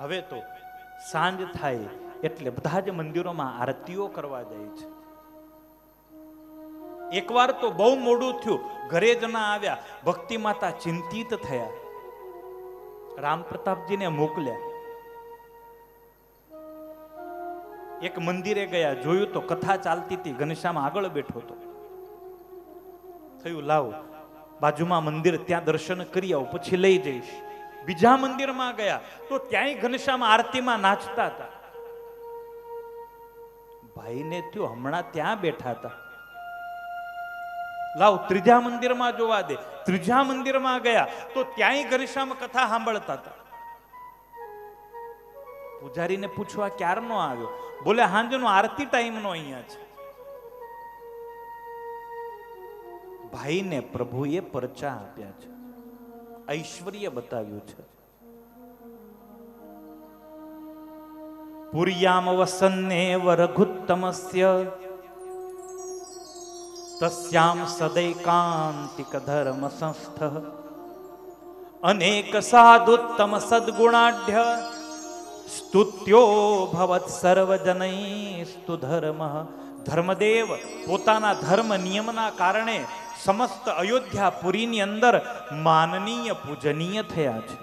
હવે તો સાંજ થાય એટલે બધા જ મંદિરોમાં આરતીઓ કરવા જાય છે. એકવાર તો બહુ મોડું થયું, ઘરે જ ના આવ્યા. ભક્તિ માતા ચિંતિત થયા, રામ પ્રતાપજીને મોકલ્યા. એક મંદિરે ગયા, જોયું તો કથા ચાલતી હતી. ઘનશ્યામ આગળ બેઠો હતો. થયું લાવ બાજુમાં મંદિર, ત્યાં દર્શન કરી આવું, પછી લઈ જઈશ. બીજા મંદિરમાં ગયા તો ત્યાંય ઘનશ્યામ આરતીમાં નાચતા હતા. ભાઈને થયું હમણાં ત્યાં બેઠા હતા, લાવ ત્રીજા મંદિરમાં જોવા દે. ત્રીજા મંદિરમાં ગયા તો ત્યાંય ઘનશ્યામ કથા સાંભળતા હતા. પૂજારીને પૂછવા ક્યારનો આવ્યો? બોલે હાંજનો આરતી ટાઈમનો અહીંયા છે. ભાઈને પ્રભુએ પરચા આપ્યા છે, ઐશ્વર્ય બતાવ્યું છે. પુર્યામ વસન્ને વરઘુત્તમસ્ય તસ્યામ સદૈકાંતિક ધર્મ સંસ્થ અનેક સાધુત્તમ સદ્ગુણાઢ્ય સ્તુત્યો ભવત સર્વજનૈસ્તુ ધર્મ. ધર્મદેવ પોતાના ધર્મ નિયમના કારણે સમસ્ત અયોધ્યા પુરીની અંદર માનનીય પૂજનીય થયા છે.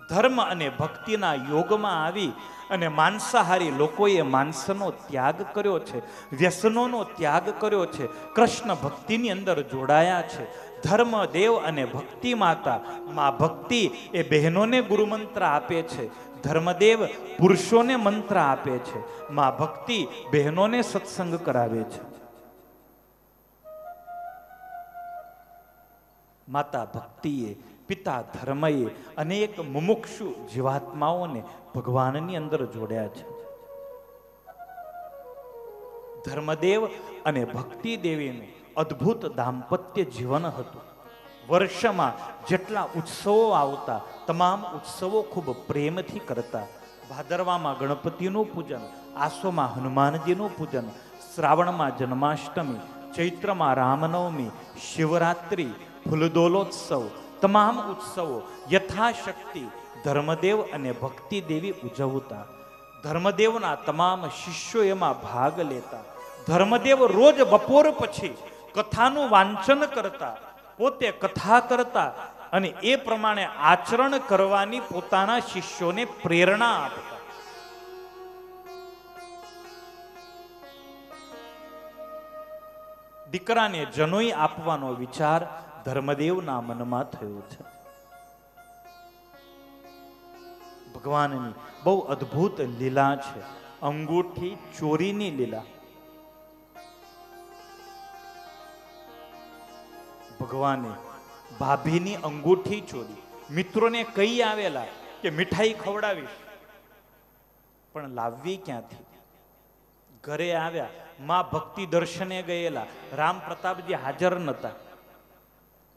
ધર્મ અને ભક્તિના યોગમાં આવી અને માંસાહારી લોકોએ માંસનો ત્યાગ કર્યો છે, વ્યસનોનો ત્યાગ કર્યો છે, કૃષ્ણ ભક્તિની અંદર જોડાયા છે. ધર્મદેવ અને ભક્તિ માતા માં ભક્તિ એ બહેનોને ગુરુમંત્ર આપે છે, ધર્મદેવ પુરુષોને મંત્ર આપે છે, માં ભક્તિ બહેનોને સત્સંગ કરાવે છે. માતા ભક્તિએ, પિતા ધર્મએ અનેક મુમુક્ષુ જીવાત્માઓને ભગવાનની અંદર જોડ્યા છે. ધર્મદેવ અને ભક્તિ દેવીનું અદ્ભુત દાંપત્ય જીવન હતું. વર્ષમાં જેટલા ઉત્સવો આવતા તમામ ઉત્સવો ખૂબ પ્રેમથી કરતા. ભાદરવામાં ગણપતિનું પૂજન, આસોમાં હનુમાનજીનું પૂજન, શ્રાવણમાં જન્માષ્ટમી, ચૈત્રમાં રામનવમી, શિવરાત્રી, ફૂલદોલોત્સવ, તમામ ઉત્સવો યથાશક્તિ ધર્મદેવ અને ભક્તિ દેવી ઉજવતા. ધર્મદેવના તમામ શિષ્યો એમાં ભાગ લેતા. ધર્મદેવ રોજ બપોર પછી કથાનું વાંચન કરતા, પોતે કથા કરતા અને એ પ્રમાણે આચરણ કરવાની પોતાના શિષ્યોને પ્રેરણા આપતા. દીકરાને જનોઈ આપવાનો વિચાર ધર્મદેવના મનમાં થયો છે. ભગવાનની બહુ અદ્ભુત લીલા છે, અંગૂઠી ચોરીની લીલા. ભગવાને ભાભીની અંગૂઠી ચોરી. મિત્રોને કહી આવેલા કે મીઠાઈ ખવડાવીશ, પણ લાવવી ક્યાંથી? ઘરે આવ્યા, માં ભક્તિ દર્શને ગયેલા, રામ પ્રતાપજી હાજર નતા,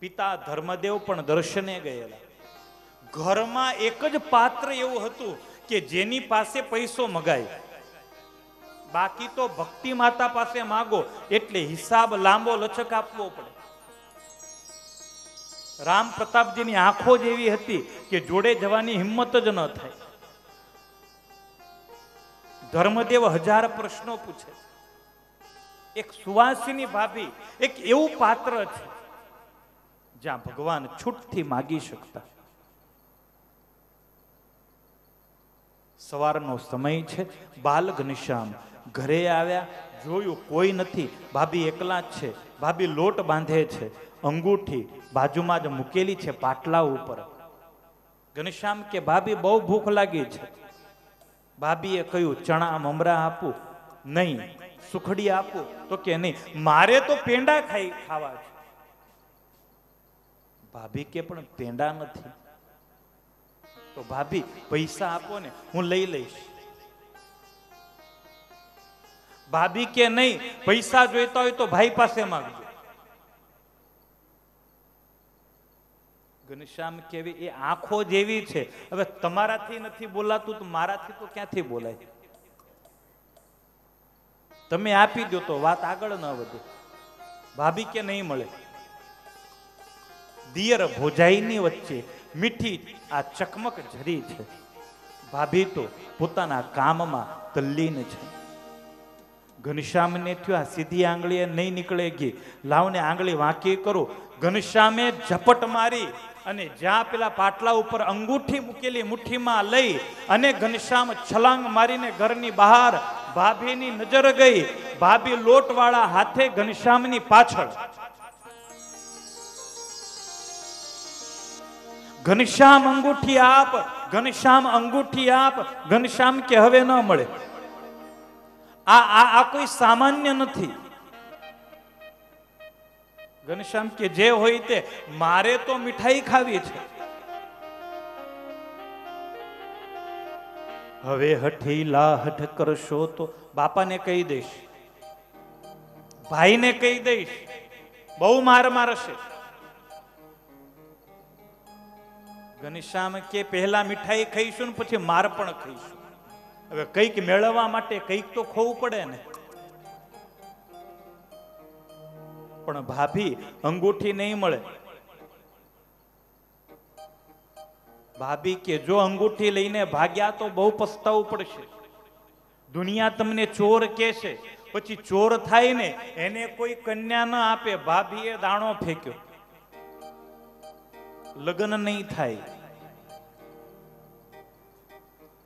પિતા ધર્મદેવ પણ દર્શને ગયેલા. ઘરમાં એક જ પાત્ર એવું હતું કે જેની પાસે પૈસો મગાય, બાકી તો ભક્તિ માતા પાસે માગો એટલે હિસાબ લાંબો લચક આપવો પડે. રામ પ્રતાપજીની આંખો જેવી હતી કે જોડે જવાની હિંમત જ ન થાય. ધર્મદેવ 1000 પ્રશ્નો પૂછે. એક સુવાસિની ભાભી એક એવું પાત્ર છે જ્યાં ભગવાન છૂટથી માગી શકતા. સવારનો સમય છે, બાલ ઘનશ્યામ ઘરે આવ્યા, જોયું કોઈ નથી, ભાભી એકલા જ છે. ભાભી લોટ બાંધે છે, અંગૂઠી બાજુમાં જ મૂકેલી છે પાટલા ઉપર. ઘનશ્યામ કે ભાભી બહુ ભૂખ લાગી છે. ભાભીએ કહ્યું ચણા મમરા આપું? નહીં. સુખડી આપું? તો કે નહીં, મારે તો પેંડા ખાવા છે. ભાભી કે પણ પેંડા નથી. તો ભાભી પૈસા આપો ને, હું લઈ લઈશ. ભાભી કે નહીં, પૈસા જોઈતા હોય તો ભાઈ પાસે માંગજો. ઘનશ્યામ કેવી એ આંખો જેવી છે, હવે તમારાથી નથી બોલાતું તો મારાથી તો ક્યાંથી બોલાય? તમે આપી દો તો વાત આગળ ન વધે. ભાભી કે નહીં મળે. દિયર ભોજાઈની વચ્ચે મીઠી આ ચકમક ઝરી છે. ભાભી તો પોતાના કામમાં તલ્લીન છે. ઘનશ્યામને થયું આ સીધી આંગળીએ નહીં નીકળે ગઈ, લાવને આંગળી વાંકી કરો. ઘનશ્યામે ઝપટ મારી અને જ્યાં પેલા પાટલા ઉપર અંગૂઠી મૂકેલી મુઠ્ઠીમાં લઈ અને ઘનશ્યામ છલાંગ મારીને ઘરની બહાર. ભાભીની નજર ગઈ, ભાભી લોટવાળા હાથે ઘનશ્યામની પાછળ. ઘનશ્યામ અંગૂઠી આપ, ઘનશ્યામ અંગૂઠી આપ. ઘનશ્યામ કે હવે ન મળે. આ કોઈ સામાન્ય નથી. ઘનશ્યામ કે જે હોય તે, મારે તો મીઠાઈ ખાવી છે. હવે હઠીલા હઠ કરશો તો બાપાને કહી દઈશ, ભાઈને કહી દઈશ, બહુ માર મારશે. ઘનશ્યામ કે પહેલા મીઠાઈ ખાઈશું ને પછી માર પણ ખાઈશું. હવે કંઈક મેળવવા માટે કંઈક તો ખોવું પડે ને. પણ ભાભી અંગૂઠી નહીં મળે. ભાભી કે જો અંગૂઠી લઈને ભાગ્યા તો બહુ પસ્તાવું પડશે. દુનિયા તમને ચોર કહેશે, પછી ચોર થાય ને એને કોઈ કન્યા ન આપે. ભાભીએ દાણો ફેંક્યો, લગ્ન નહીં થાય.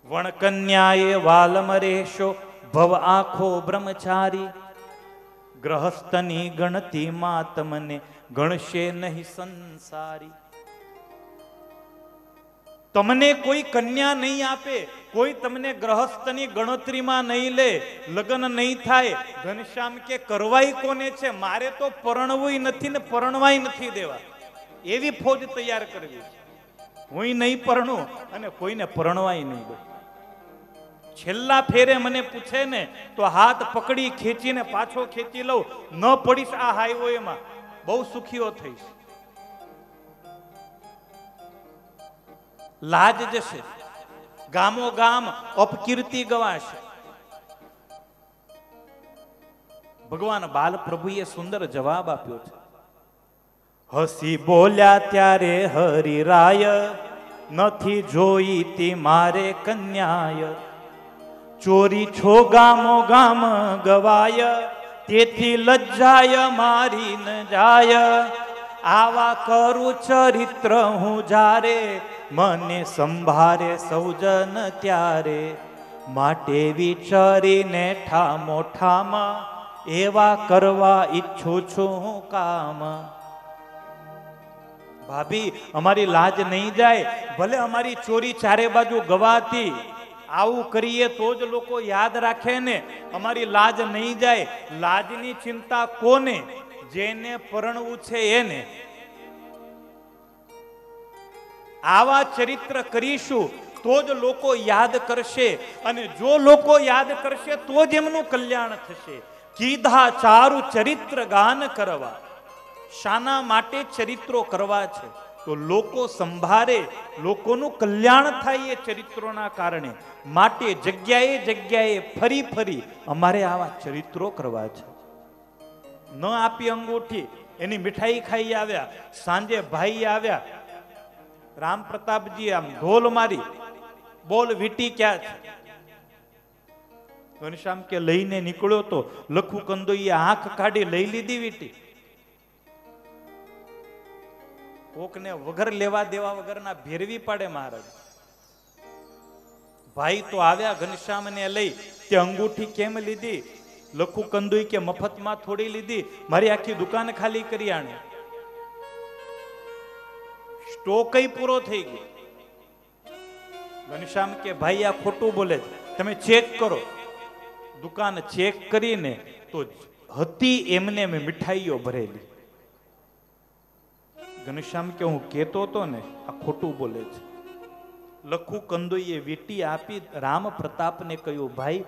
વણકન્યાએ વાલમ રેશો ભવ આખો બ્રહ્મચારી. ગ્રહસ્થની ગણતીમાં તમને ગણશે નહીં સંસારી. તમને કોઈ કન્યા નહીં આપે, કોઈ તમને ગ્રહસ્થની ગણતરીમાં નહીં લે, લગ્ન નહીં થાય. ઘનશ્યામ કે કરવાય કોને છે? મારે તો પરણવું નથી ને પરણવાય નથી દેવા. એવી ફોજ તૈયાર કરવી છે. હું નહીં પરણું અને કોઈને પરણવાય નહીં દઉં. છેલ્લા ફેરે મને પૂછે ને તો હાથ પકડી ખેંચીને પાછો ખેંચી લઉં. ન પડીશ આ હાઈવેમાં, બહુ સુખીઓ થઈશ. લાજ જશે, ગામો ગામ અપકીર્તિ ગવાશે. ભગવાન બાલ પ્રભુએ સુંદર જવાબ આપ્યો છે. હસી બોલ્યા ત્યારે હરિરાય, નથી જોઈતી મારે કન્યાય. ચોરી છો ગામો ગામ ગવાય, તેથી લજ્જાય મારી ન જાય. આવા કરું ચરિત્ર હું જારે, મને સંભારે સૌજન ત્યારે. માટે વિચારીને ઠામો ઠામ, એવા કરવા ઈચ્છું છું હું કામ. ભાભી અમારી લાજ નહીં જાય, ભલે અમારી ચોરી ચારે બાજુ ગવાતી. આવું કરીએ તો જ લોકો યાદ રાખે ને. અમારી લાજ નહીં જાય. લાજની ચિંતા કોને? જેને પરણવું છે એને. આવા ચરિત્ર કરીશું તો જ લોકો યાદ કરશે, અને જો લોકો યાદ કરશે તો જ એમનું કલ્યાણ થશે. કીધા ચારુ ચરિત્ર ગાન કરવા. શાના માટે ચરિત્રો કરવા છે? તો લોકો સંભારે, લોકોનું કલ્યાણ થાય એ ચરિત્રોના કારણે. માટે જગ્યાએ જગ્યાએ ફરી ફરી અમારે આવા ચરિત્રો કરવા છે. ન આપી અંગૂઠી, એની મીઠાઈ ખાઈ આવ્યા. સાંજે ભાઈ આવ્યા, રામ પ્રતાપજી આમ ઢોલ મારી, બોલ વીટી ક્યાં છે? ઘનશ્યામ કે લઈને નીકળ્યો તો લખુ કંદોઈએ આંખ કાઢી લઈ લીધી વીટી. કોકને વગર લેવા દેવા વગરના ભેરવી પાડે મહારાજ. ભાઈ તો આવ્યા ઘનશ્યામને લઈ, તે અંગૂઠી કેમ લીધી? લખુ કંદોઈ કે મફતમાં થોડી લીધી, મારી આખી દુકાન ખાલી કરી આણે. સ્ટોક પૂરો થઈ ગયો. ઘનશ્યામ કે ભાઈ આ ખોટું બોલે છે, તમે ચેક કરો. દુકાન ચેક કરીને તો હતી એમને મેં મીઠાઈઓ ભરેલી. ઘનશ્યામ કે હું કેતો તો ને આ ખોટું બોલે છે. લખુ કંદોઈએ વીટી આપી રામ પ્રતાપને કહ્યું, ભાઈ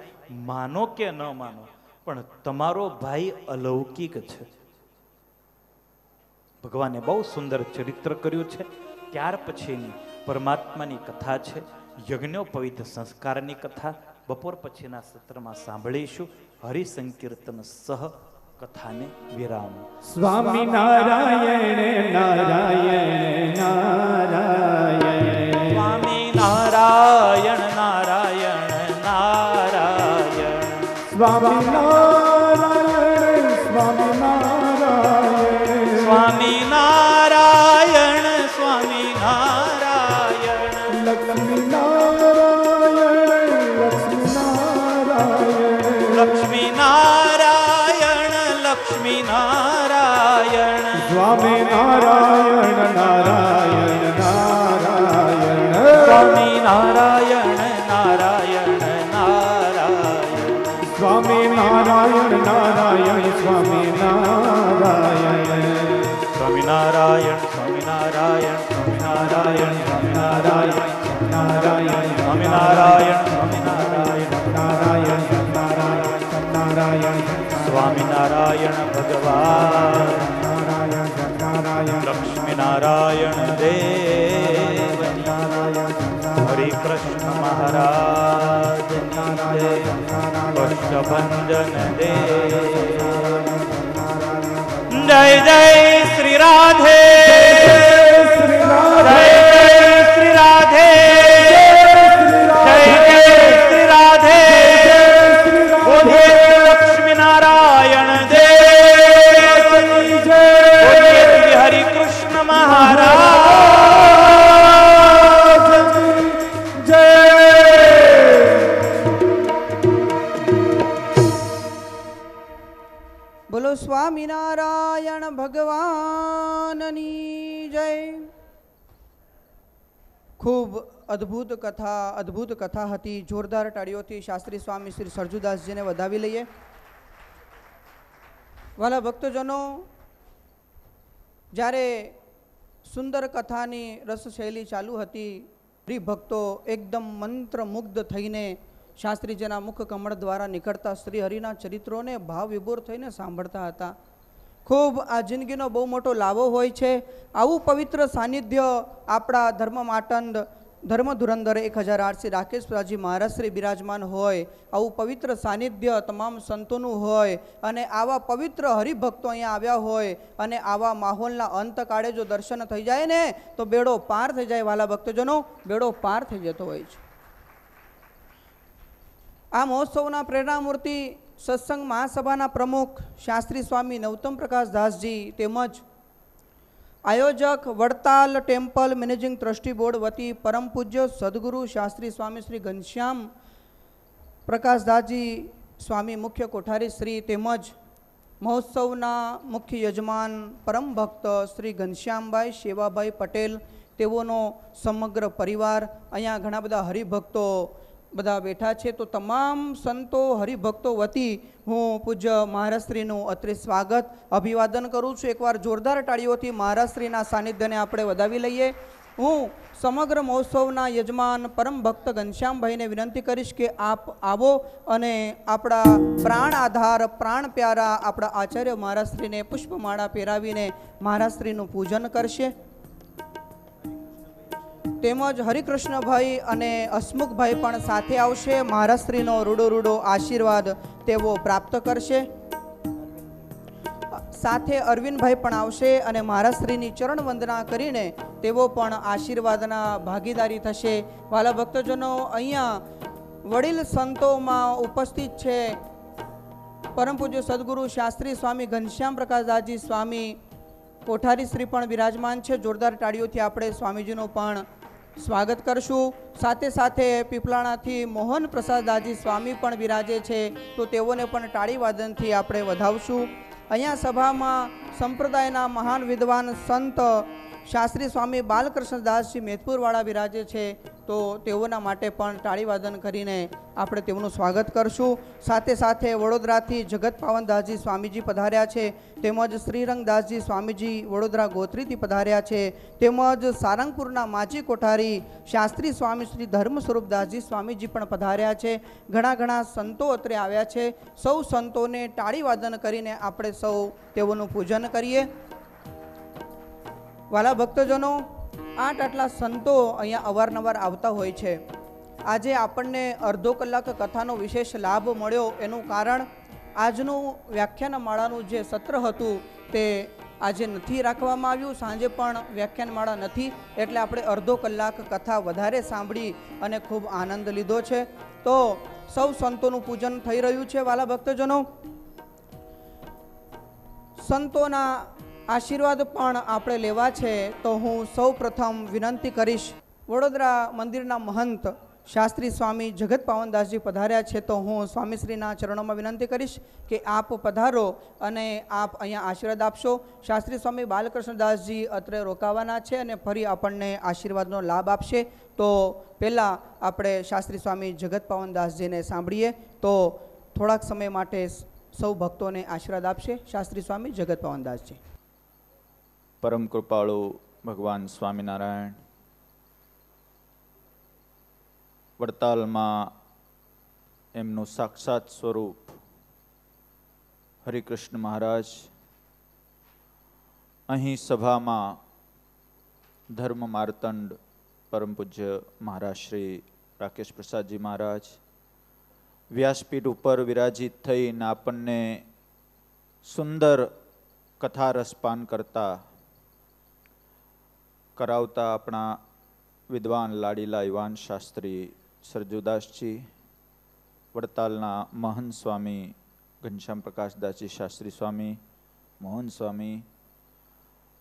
માનો કે ન માનો, પણ તમારો ભાઈ અલૌકિક છે. ભગવાને બહુ સુંદર ચરિત્ર કર્યું છે. ત્યાર પછીની પરમાત્માની કથા છે, યજ્ઞોપવિત સંસ્કારની કથા. બપોર પછીના સત્રમાં સાંભળીશું. હરિસંકીર્તન સહ કથાને વિરામ. સ્વામી નારાયણ નારાયણ નારાયણ. સ્વામી નારાયણ નારાયણ નારાયણ. સ્વામી નારાયણ સ્વામી નારાયણ. સ્વામી નારાયણ સ્વામી નારાયણ. લક્ષ્મી નારાયણ લક્ષ્મી નારાયણ. લક્ષ્મી નારાયણ લક્ષ્મી નારાયણ. સ્વામી નારાયણ નારાયણ નારાયણ. સ્વામી નારાયણ નારાયણ નારાયણ. સ્વામી સ્વામિનારાયણ સ્વામિનારાયણ સ્વામિનારાયણ સ્વામિનારાયણ નારાયણ સ્વામિનારાયણ સ્વામિનારાયણ નારાયણ નારાયણ નારાયણ સ્વામિનારાયણ ભગવાન નારાયણ નારાયણ લક્ષ્મીનારાયણ દેવ હરિ કૃષ્ણ મહારાજ કષ્ટભંજન દેવ જય જય શ્રી રાધે જય શ્રી રાધે જય જય શ્રી રાધે બોલીએ લક્ષ્મીનારાયણ દેવ બોલીએ શ્રી હરિ કૃષ્ણ મહારાજ જય બોલો સ્વામિનારાયણ ભગવાનની જય. ખૂબ અદ્ભુત કથા હતી. જોરદાર તાળીઓથી શાસ્ત્રી સ્વામી શ્રી સરજુદાસજીને વધાવી લઈએ. વાલા ભક્તજનો, જ્યારે સુંદર કથાની રસશૈલી ચાલુ હતી, હરિભક્તો એકદમ મંત્રમુગ્ધ થઈને શાસ્ત્રીજીના મુખ કમળ દ્વારા નીકળતા શ્રી હરિના ચરિત્રોને ભાવ વિભોર થઈને સાંભળતા હતા. ખૂબ આ જિંદગીનો બહુ મોટો લાવો હોય છે. આવું પવિત્ર સાનિધ્ય આપણા ધર્મ માટંડ ધર્મ ધુરંધર 1008 શ્રી રાકેશજી મહારાજ શ્રી બિરાજમાન હોય, આવું પવિત્ર સાનિધ્ય તમામ સંતોનું હોય અને આવા પવિત્ર હરિભક્તો અહીંયા આવ્યા હોય અને આવા માહોલના અંતકાળે જો દર્શન થઈ જાય ને તો બેડો પાર થઈ જાય. વાલા ભક્તજનો, બેડો પાર થઈ જતો હોય છે. આ મહોત્સવના પ્રેરણામૂર્તિ સત્સંગ મહાસભાના પ્રમુખ શાસ્ત્રી સ્વામી નવતમ પ્રકાશ દાસજી તેમજ આયોજક Vadtal temple managing trustee board વતી પરમ પૂજ્ય સદગુરુ શાસ્ત્રી સ્વામી શ્રી ઘનશ્યામ પ્રકાશદાસજી સ્વામી મુખ્ય કોઠારી શ્રી તેમજ મહોત્સવના મુખ્ય યજમાન પરમ ભક્ત શ્રી ઘનશ્યામભાઈ શેવાભાઈ પટેલ તેઓનો સમગ્ર પરિવાર, અહીંયા ઘણા બધા હરિભક્તો બધા બેઠા છે. તો તમામ સંતો હરિભક્તો વતી હું પૂજ્ય મહારાજશ્રીનું અત્રે સ્વાગત અભિવાદન કરું છું. એકવાર જોરદાર તાળીઓથી મહારાજશ્રીના સાનિધ્યને આપણે વધાવી લઈએ. હું સમગ્ર મહોત્સવના યજમાન પરમ ભક્ત ઘનશ્યામભાઈને વિનંતી કરીશ કે આપ આવો અને આપણા પ્રાણ આધાર પ્રાણ પ્યારા આપણા આચાર્ય મહારાજશ્રીને પુષ્પમાળા પહેરાવીને મહારાજશ્રીનું પૂજન કરશે. તેમજ હરિકૃષ્ણભાઈ અને હસમુખભાઈ પણ સાથે આવશે. મહારાજશ્રીનો રૂડો રૂડો આશીર્વાદ તેઓ પ્રાપ્ત કરશે. સાથે અરવિંદભાઈ પણ આવશે અને મહારાજશ્રીની ચરણ વંદના કરીને તેઓ પણ આશીર્વાદના ભાગીદારી થશે. વાલા ભક્તજનો, અહીંયા વડીલ સંતોમાં ઉપસ્થિત છે પરમ પૂજ્ય સદગુરુ શાસ્ત્રી સ્વામી ઘનશ્યામ પ્રકાશદાસજી સ્વામી કોઠારી શ્રી પણ બિરાજમાન છે. જોરદાર તાળીઓથી આપણે સ્વામીજીનું પણ સ્વાગત કરશું. સાથે સાથે પીપલાણાથી મોહન પ્રસાદ દાસજી સ્વામી પણ બિરાજે છે, તો તેઓને પણ તાળી વાદનથી આપણે વધાવશું. અહીંયા સભામાં સંપ્રદાયના મહાન વિદ્વાન સંત શાસ્ત્રી સ્વામી બાલકૃષ્ણદાસજી મેદપુરવાળા બિરાજે છે, તો તેઓના માટે પણ તાળી વાદન કરીને આપણે તેમનું સ્વાગત કરશું. સાથે સાથે વડોદરાથી જગત પાવનદાસજી સ્વામીજી પધાર્યા છે, તેમજ શ્રીરંગદાસજી સ્વામીજી વડોદરા ગોત્રીથી પધાર્યા છે, તેમજ સારંગપુરના માજી કોઠારી શાસ્ત્રી સ્વામી શ્રી ધર્મ સ્વરૂપદાસજી સ્વામીજી પણ પધાર્યા છે. ઘણા સંતો અત્રે આવ્યા છે. સૌ સંતોને તાળી વાદન કરીને આપણે સૌ તેઓનું પૂજન કરીએ. વાલા ભક્તજનો, આટલા સંતો અહીંયા અવારનવાર આવતા હોય છે. આજે આપણને અડધો કલાક કથાનો વિશેષ લાભ મળ્યો. એનું કારણ આજનું વ્યાખ્યાનમાળાનું જે સત્ર હતું તે આજે નથી રાખવામાં આવ્યું. સાંજે પણ વ્યાખ્યાનમાળા નથી, એટલે આપણે અડધો કલાક કથા વધારે સાંભળી અને ખૂબ આનંદ લીધો છે. તો સૌ સંતોનું પૂજન થઈ રહ્યું છે. વાલા ભક્તજનો, સંતોના આશીર્વાદ પણ આપણે લેવા છે. તો હું સૌ પ્રથમ વિનંતી કરીશ, વડોદરા મંદિરના મહંત શાસ્ત્રી સ્વામી જગત પાવનદાસજી પધાર્યા છે, તો હું સ્વામીશ્રીના ચરણોમાં વિનંતી કરીશ કે આપ પધારો અને આપ અહીંયા આશીર્વાદ આપશો. શાસ્ત્રી સ્વામી બાલકૃષ્ણદાસજી અત્રે રોકાવાના છે અને ફરી આપણને આશીર્વાદનો લાભ આપશે. તો પહેલાં આપણે શાસ્ત્રી સ્વામી જગત પાવનદાસજીને સાંભળીએ. તો થોડાક સમય માટે સૌ ભક્તોને આશીર્વાદ આપશે શાસ્ત્રી સ્વામી જગત પાવનદાસજી. પરમ કૃપાળુ ભગવાન સ્વામિનારાયણ વડતાલમાં એમનું સાક્ષાત સ્વરૂપ હરિકૃષ્ણ મહારાજ અહીં સભામાં ધર્મ માર્તંડ પરમ પૂજ્ય મહારાજ શ્રી રાકેશ પ્રસાદજી મહારાજ વ્યાસપીઠ ઉપર વિરાજિત થઈને આપણને સુંદર કથા રસપાન કરાવતા આપણા વિદ્વાન લાડીલા યુવાન શાસ્ત્રી સરજુદાસજી, વડતાલના મહંત સ્વામી ઘનશ્યામ પ્રકાશદાસજી શાસ્ત્રી સ્વામી, મોહન સ્વામી,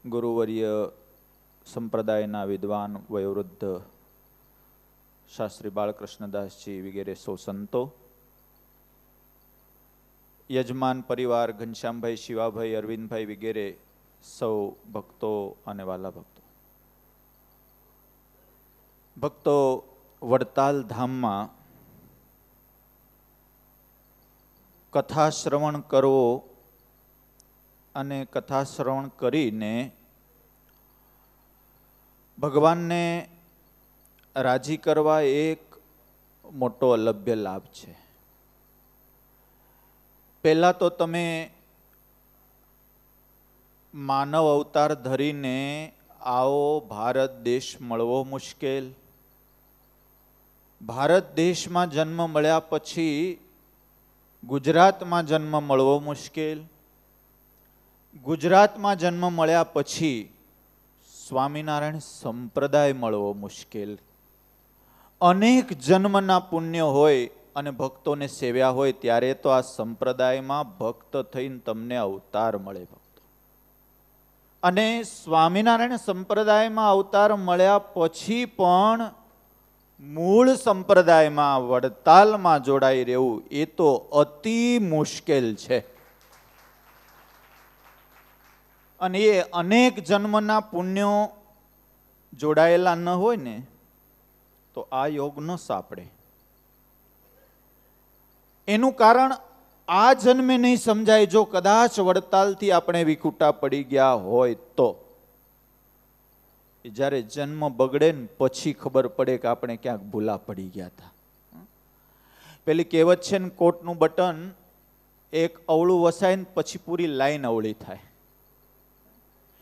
ગુરુવર્ય સંપ્રદાયના વિદ્વાન વયોવૃદ્ધ શાસ્ત્રી બાળકૃષ્ણદાસજી વગેરે સૌ સંતો, યજમાન પરિવાર ઘનશ્યામભાઈ, શિવાભાઈ, અરવિંદભાઈ વગેરે સૌ ભક્તો અને વાલા ભક્તો, વડતાલ ધામમાં કથા શ્રવણ કરવો અને કથા શ્રવણ કરીને ભગવાનને રાજી કરવા એક મોટો અલભ્ય લાભ છે. પહેલા તો તમે માનવ અવતાર ધરીને આવો, ભારત દેશ મળવો મુશ્કેલ. ભારત દેશમાં જન્મ મળ્યા પછી ગુજરાતમાં જન્મ મળવો મુશ્કેલ. ગુજરાતમાં જન્મ મળ્યા પછી સ્વામિનારાયણ સંપ્રદાય મળવો મુશ્કેલ. અનેક જન્મના પુણ્ય હોય અને ભક્તોને સેવ્યા હોય ત્યારે તો આ સંપ્રદાયમાં ભક્ત થઈને તમને અવતાર મળે ભક્તો. અને સ્વામિનારાયણ સંપ્રદાયમાં અવતાર મળ્યા પછી પણ મૂળ સંપ્રદાયમાં વડતાલમાં જોડાઈ રહેવું એ તો અતિ મુશ્કેલ છે. અને એ અનેક જન્મના પુણ્યો જોડાયેલા ન હોય ને તો આ યોગ ન સાંપડે. એનું કારણ આ જન્મે નહીં સમજાય. જો કદાચ વડતાલથી આપણે વિખૂટા પડી ગયા હોય તો જ્યારે જન્મ બગડે ને પછી ખબર પડે કે આપણે ક્યાંક ભૂલા પડી ગયા હતા. પેલી કહેવત છે ને, કોટનું બટન એક અવળું વસાય ને પછી પૂરી લાઈન અવળી થાય.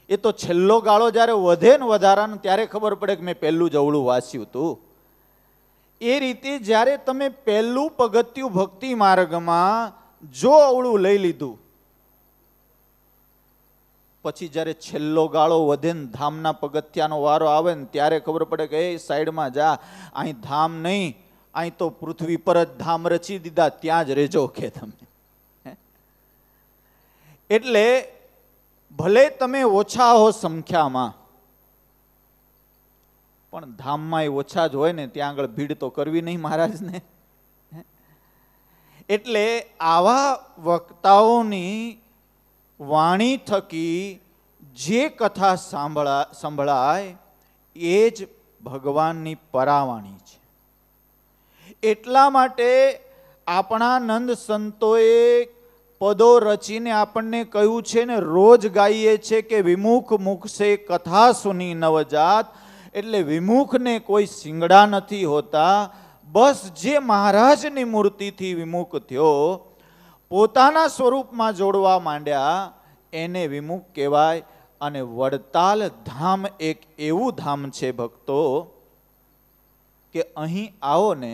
એ તો છેલ્લો ગાળો જ્યારે વધે ને વધારાનું ત્યારે ખબર પડે કે મેં પહેલું જ અવળું વાંચ્યું હતું. એ રીતે જ્યારે તમે પહેલું પગથિયું ભક્તિ માર્ગમાં જો અવળું લઈ લીધું, પછી જ્યારે છેલ્લો ગાળો વધે ને ધામના પગથિયાનો વારો આવે ને ત્યારે ખબર પડે કે એ સાઈડમાં જા, અહીં ધામ નહીં, અહીં તો પૃથ્વી પર જ ધામ રચી દીધા, ત્યાં જ રહેજો કે તમે. એટલે ભલે તમે ઓછા હો સંખ્યામાં, પણ ધામમાં ઓછા જ હોય ને, ત્યાં આગળ ભીડ તો કરવી નહીં મહારાજને. એટલે આવા વક્તાઓની વાણી થકી જે કથા સંભળાય એ જ ભગવાનની પરાવાણી છે. એટલા માટે આપણા નંદ સંતોએ પદો રચીને આપણને કહ્યું છે ને, રોજ ગાઈએ છે કે વિમુખ મુખ સે કથા સુની નવજાત. એટલે વિમુખને કોઈ શિંગડા નથી હોતા. બસ જે મહારાજની મૂર્તિથી વિમુખ થયો, પોતાના સ્વરૂપમાં જોડવા માંડ્યા, એને વિમુખ કહેવાય. અને વડતાલ ધામ એક એવું ધામ છે ભક્તો કે અહીં આવો ને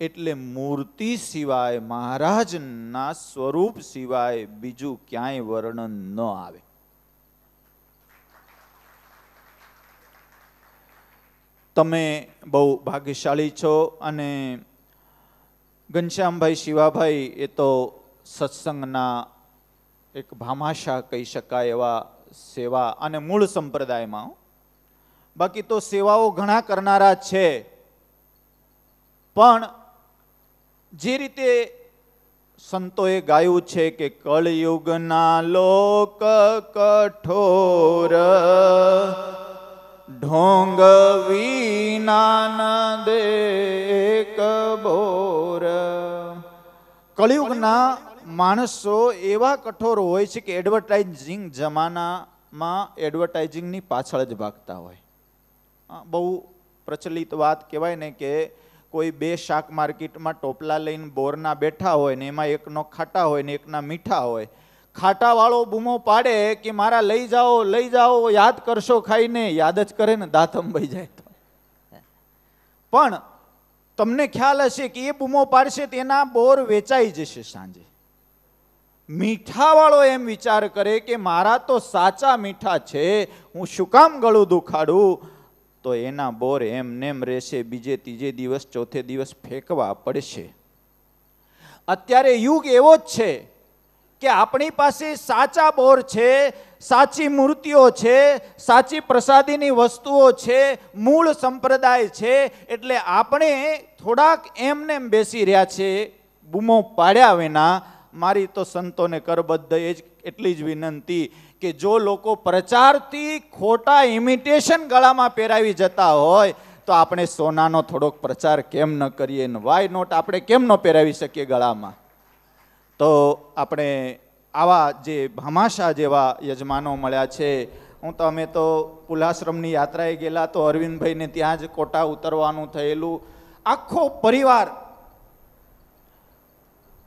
એટલે મૂર્તિ સિવાય, મહારાજના સ્વરૂપ સિવાય બીજું ક્યાંય વર્ણન ન આવે. તમે બહુ ભાગ્યશાળી છો. અને ઘનશ્યામભાઈ, શિવાભાઈ એ તો સત્સંગના એક ભામાશા કહી શકાય એવા સેવા અને મૂળ સંપ્રદાયમાં. બાકી તો સેવાઓ ઘણા કરનારા છે, પણ જે રીતે સંતોએ ગાયું છે કે કળયુગના લોક કઠોર, ઢોંગ વિના દે કબોર. કળિયુગના માણસો એવા કઠોર હોય છે કે એડવર્ટાઇઝિંગ જમાના માં એડવર્ટાઇઝિંગની પાછળ જ ભાગતા હોય. બહુ પ્રચલિત વાત કહેવાય ને કે કોઈ બે શાક માર્કેટમાં ટોપલા લઈને બોરના બેઠા હોય ને એમાં એકનો ખાટા હોય ને એકના મીઠા હોય. ખાટાવાળો બૂમો પાડે કે મારા લઈ જાઓ, યાદ કરશો ખાઈને. યાદ જ કરે ને દાંત અંબાઈ જાય તો. પણ તમને ખ્યાલ હશે કે એ બૂમો પાડશે તેના બોર વેચાઈ જશે સાંજે. મીઠાવાળો એમ વિચાર કરે કે મારા તો સાચા મીઠા છે, હું શું કામ ગળું દુખાડું, તો એના બોર એમનેમ રહેશે, બીજે ત્રીજે દિવસ ચોથે દિવસ ફેંકવા પડશે. અત્યારે યુગ એવો જ છે કે આપણી પાસે સાચા બોર છે, સાચી મૂર્તિઓ છે, સાચી પ્રસાદીની વસ્તુઓ છે, મૂળ સંપ્રદાય છે, એટલે આપણે થોડાક એમનેમ બેસી રહ્યા છે બૂમો પાડ્યા વિના. મારી તો સંતોને કરબદ્ધ એટલી જ વિનંતી કે જો લોકો પ્રચારથી ખોટા ઇમિટેશન ગળામાં પહેરાવી જતા હોય તો આપણે સોનાનો થોડોક પ્રચાર કેમ ન કરીએ, વાય નોટ આપણે કેમ ન પહેરાવી શકીએ ગળામાં. તો આપણે આવા જે ભામાશા જેવા યજમાનો મળ્યા છે. અમે તો પુલાશ્રમની યાત્રાએ ગયેલા તો અરવિંદભાઈને ત્યાં જ કોટા ઉતરવાનું થયેલું. આખો પરિવાર,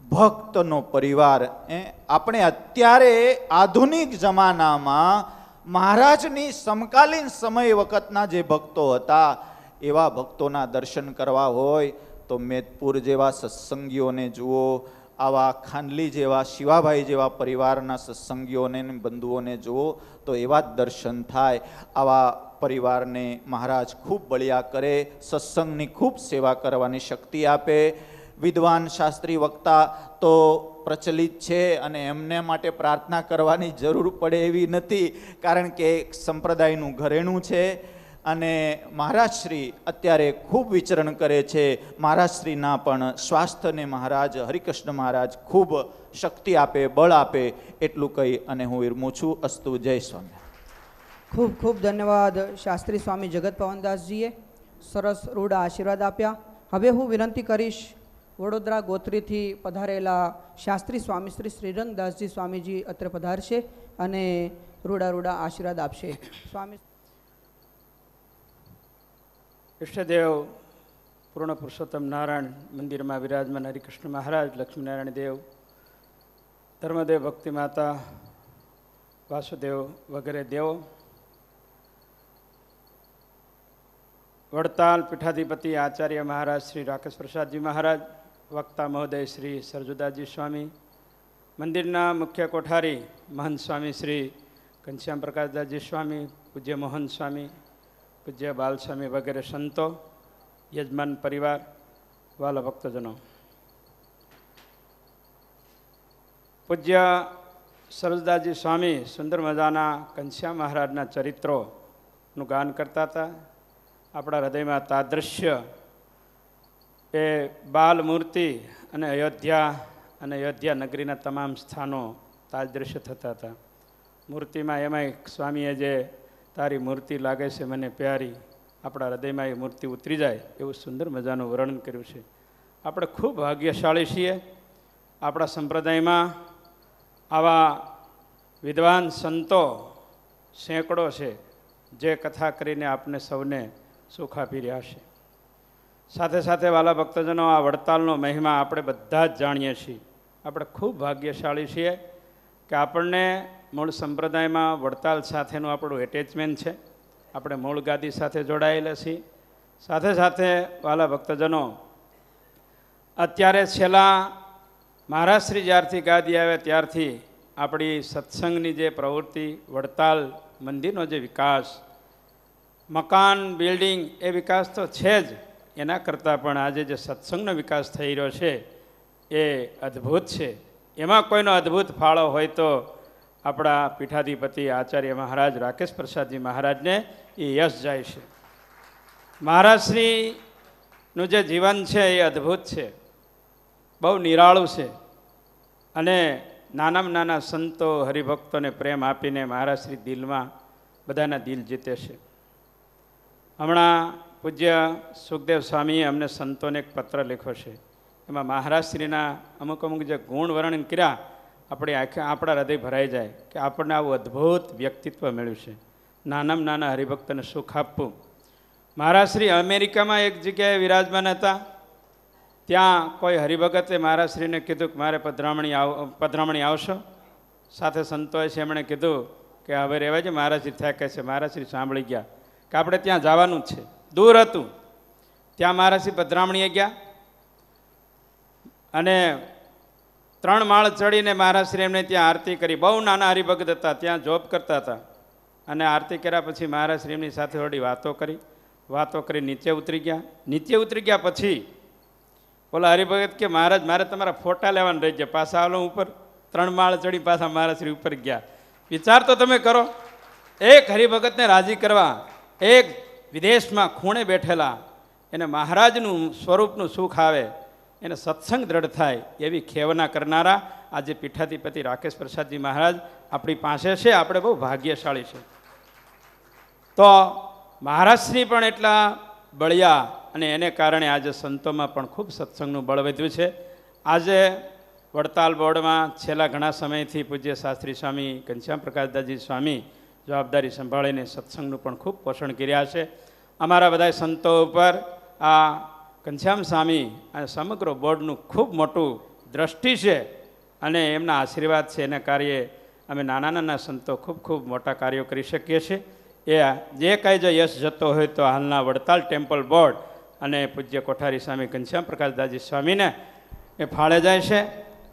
ભક્તનો પરિવાર. આપણે અત્યારે આધુનિક જમાનામાં મહારાજની સમકાલીન સમય વખતના જે ભક્તો હતા એવા ભક્તોના દર્શન કરવા હોય તો મેદપુર જેવા સત્સંગીઓને જુઓ, આવા ખાંડલી જેવા શિવાભાઈ જેવા પરિવારના સત્સંગીઓને બંધુઓને જુઓ તો એવા જ દર્શન થાય. આવા પરિવારને મહારાજ ખૂબ બળિયા કરે, સત્સંગની ખૂબ સેવા કરવાની શક્તિ આપે. વિદ્વાન શાસ્ત્રી વક્તા તો પ્રચલિત છે અને એમને માટે પ્રાર્થના કરવાની જરૂર પડે એવી નથી, કારણ કે સંપ્રદાયનું ઘરેણું છે. અને મહારાજશ્રી અત્યારે ખૂબ વિચરણ કરે છે. મહારાજશ્રીના પણ સ્વાસ્થ્યને મહારાજ હરિકૃષ્ણ મહારાજ ખૂબ શક્તિ આપે, બળ આપે, એટલું કહી અને હું વિરમું છું. અસ્તુ. જય સ્વામી. ખૂબ ખૂબ ધન્યવાદ શાસ્ત્રી સ્વામી જગત પવનદાસજીએ સરસ રૂડા આશીર્વાદ આપ્યા. હવે હું વિનંતી કરીશ વડોદરા ગોત્રીથી પધારેલા શાસ્ત્રી સ્વામી શ્રી શ્રીરંગદાસજી સ્વામીજી અત્રે પધારશે અને રૂડા આશીર્વાદ આપશે. સ્વામી. ઈષ્ટદેવ પૂર્ણ પુરુષોત્તમ નારાયણ મંદિરમાં વિરાજમાન હરિકૃષ્ણ મહારાજ, લક્ષ્મીનારાયણ દેવ, ધર્મદેવ, ભક્તિ માતા, વાસુદેવ વગેરે દેવો, વડતાલ પીઠાધિપતિ આચાર્ય મહારાજ શ્રી રાકેશ પ્રસાદજી મહારાજ, વક્તા મહોદય શ્રી સરજુદાસજી સ્વામી, મંદિરના મુખ્ય કોઠારી મહંત સ્વામી શ્રી ઘનશ્યામ પ્રકાશદાસજી સ્વામી, પૂજ્ય મોહન સ્વામી, પૂજ્ય બાલસ્વામી વગેરે સંતો, યજમાન પરિવાર, વાલા ભક્તજનો, પૂજ્ય સરજદાસજી સ્વામી સુંદર મજાના ઘનશ્યામ મહારાજના ચરિત્રોનું ગાન કરતા હતા. આપણા હૃદયમાં તાદૃશ્ય એ બાલ મૂર્તિ અને અયોધ્યા નગરીના તમામ સ્થાનો તાદૃશ્ય થતા હતા. મૂર્તિમાં એમાંય સ્વામીએ જે તારી મૂર્તિ લાગે છે મને પ્યારી, આપણા હૃદયમાં એ મૂર્તિ ઉતરી જાય એવું સુંદર મજાનું વર્ણન કર્યું છે. આપણે ખૂબ ભાગ્યશાળી છીએ. આપણા સંપ્રદાયમાં આવા વિદ્વાન સંતો સેંકડો છે જે કથા કરીને આપને સૌને સુખ આપી રહ્યા છે. સાથે સાથે વાલા ભક્તજનો, આ વડતાલનો મહિમા આપણે બધા જ જાણીએ છીએ. આપણે ખૂબ ભાગ્યશાળી છીએ કે આપણને મૂળ સંપ્રદાયમાં વડતાલ સાથેનું આપણું એટેચમેન્ટ છે. આપણે મૂળ ગાદી સાથે જોડાયેલા છીએ. સાથે સાથે વાલા ભક્તજનો, અત્યારે છેલ્લા મહારાજશ્રી જ્યારથી ગાદી આવ્યા ત્યારથી આપણી સત્સંગની જે પ્રવૃત્તિ, વડતાલ મંદિરનો જે વિકાસ, મકાન, બિલ્ડિંગ, એ વિકાસ તો છે જ, એના કરતાં પણ આજે જે સત્સંગનો વિકાસ થઈ રહ્યો છે એ અદ્ભુત છે. એમાં કોઈનો અદ્ભુત ફાળો હોય તો આપણા પીઠાધિપતિ આચાર્ય મહારાજ રાકેશ પ્રસાદજી મહારાજને એ યશ જાય છે. મહારાજશ્રીનું જે જીવન છે એ અદ્ભુત છે, બહુ નિરાળું છે. અને નાનામાં નાના સંતો, હરિભક્તોને પ્રેમ આપીને મહારાજશ્રી દિલમાં બધાના દિલ જીતે છે. હમણાં પૂજ્ય સુખદેવ સ્વામીએ અમને સંતોને એક પત્ર લખ્યો છે. એમાં મહારાજશ્રીના અમુક જે ગુણ વર્ણન કર્યા આપણા હૃદય ભરાઈ જાય કે આપણને આવું અદ્ભુત વ્યક્તિત્વ મળ્યું છે. નાનામાં નાના હરિભક્તને સુખ આપવું. મહારાજ શ્રી અમેરિકામાં એક જગ્યાએ વિરાજમાન હતા. ત્યાં કોઈ હરિભગતે મહારાજ શ્રીને કીધું કે મારે પધરામણી આવશો. સાથે સંતોએ છે એમણે કીધું કે હવે રહેવા છે, મહારાજશ્રી થાકે છે. મહારાજશ્રી સાંભળી ગયા કે આપણે ત્યાં જવાનું જ છે. દૂર હતું. ત્યાં મહારાજશ્રી પધરામણીએ ગયા અને 3 માળ ચડીને મહારાજશ્રી એમને ત્યાં આરતી કરી. બહુ નાના હરિભગત હતા, ત્યાં જોબ કરતા હતા. અને આરતી કર્યા પછી મહારાજશ્રી એમની સાથે થોડી વાતો કરી નીચે ઉતરી ગયા. નીચે ઉતરી ગયા પછી બોલા હરિભગત કે મહારાજ મારે તમારા ફોટા લેવાના રહી ગયા. પાછા આલો ઉપર 3 માળ ચડી પાછા મહારાજશ્રી ઉપર ગયા. વિચાર તો તમે કરો, એક હરિભગતને રાજી કરવા, એક વિદેશમાં ખૂણે બેઠેલા એને મહારાજનું સ્વરૂપનું સુખ આવે, એને સત્સંગ દ્રઢ થાય એવી ખેવના કરનારા આજે પીઠાધિપતિ રાકેશ પ્રસાદજી મહારાજ આપણી પાસે છે. આપણે બહુ ભાગ્યશાળી છે. તો મહારાજશ્રી પણ એટલા બળ્યા અને એને કારણે આજે સંતોમાં પણ ખૂબ સત્સંગનું બળ વધ્યું છે. આજે વડતાલ બોર્ડમાં છેલ્લા ઘણા સમયથી પૂજ્ય શાસ્ત્રી સ્વામી ઘનશ્યામ પ્રકાશદાસજી સ્વામી જવાબદારી સંભાળીને સત્સંગનું પણ ખૂબ પોષણ કર્યા છે. અમારા બધા સંતો ઉપર આ ઘનશ્યામ સ્વામી અને સમગ્ર બોર્ડનું ખૂબ મોટું દ્રષ્ટિ છે અને એમના આશીર્વાદ છે. એના કાર્યે અમે નાના સંતો ખૂબ મોટા કાર્યો કરી શકીએ છીએ. એ જે કાંઈ જો યશ જતો હોય તો હાલના વડતાલ ટેમ્પલ બોર્ડ અને પૂજ્ય કોઠારી સ્વામી ઘનશ્યામ પ્રકાશદાસજી સ્વામીને એ ફાળે જાય છે.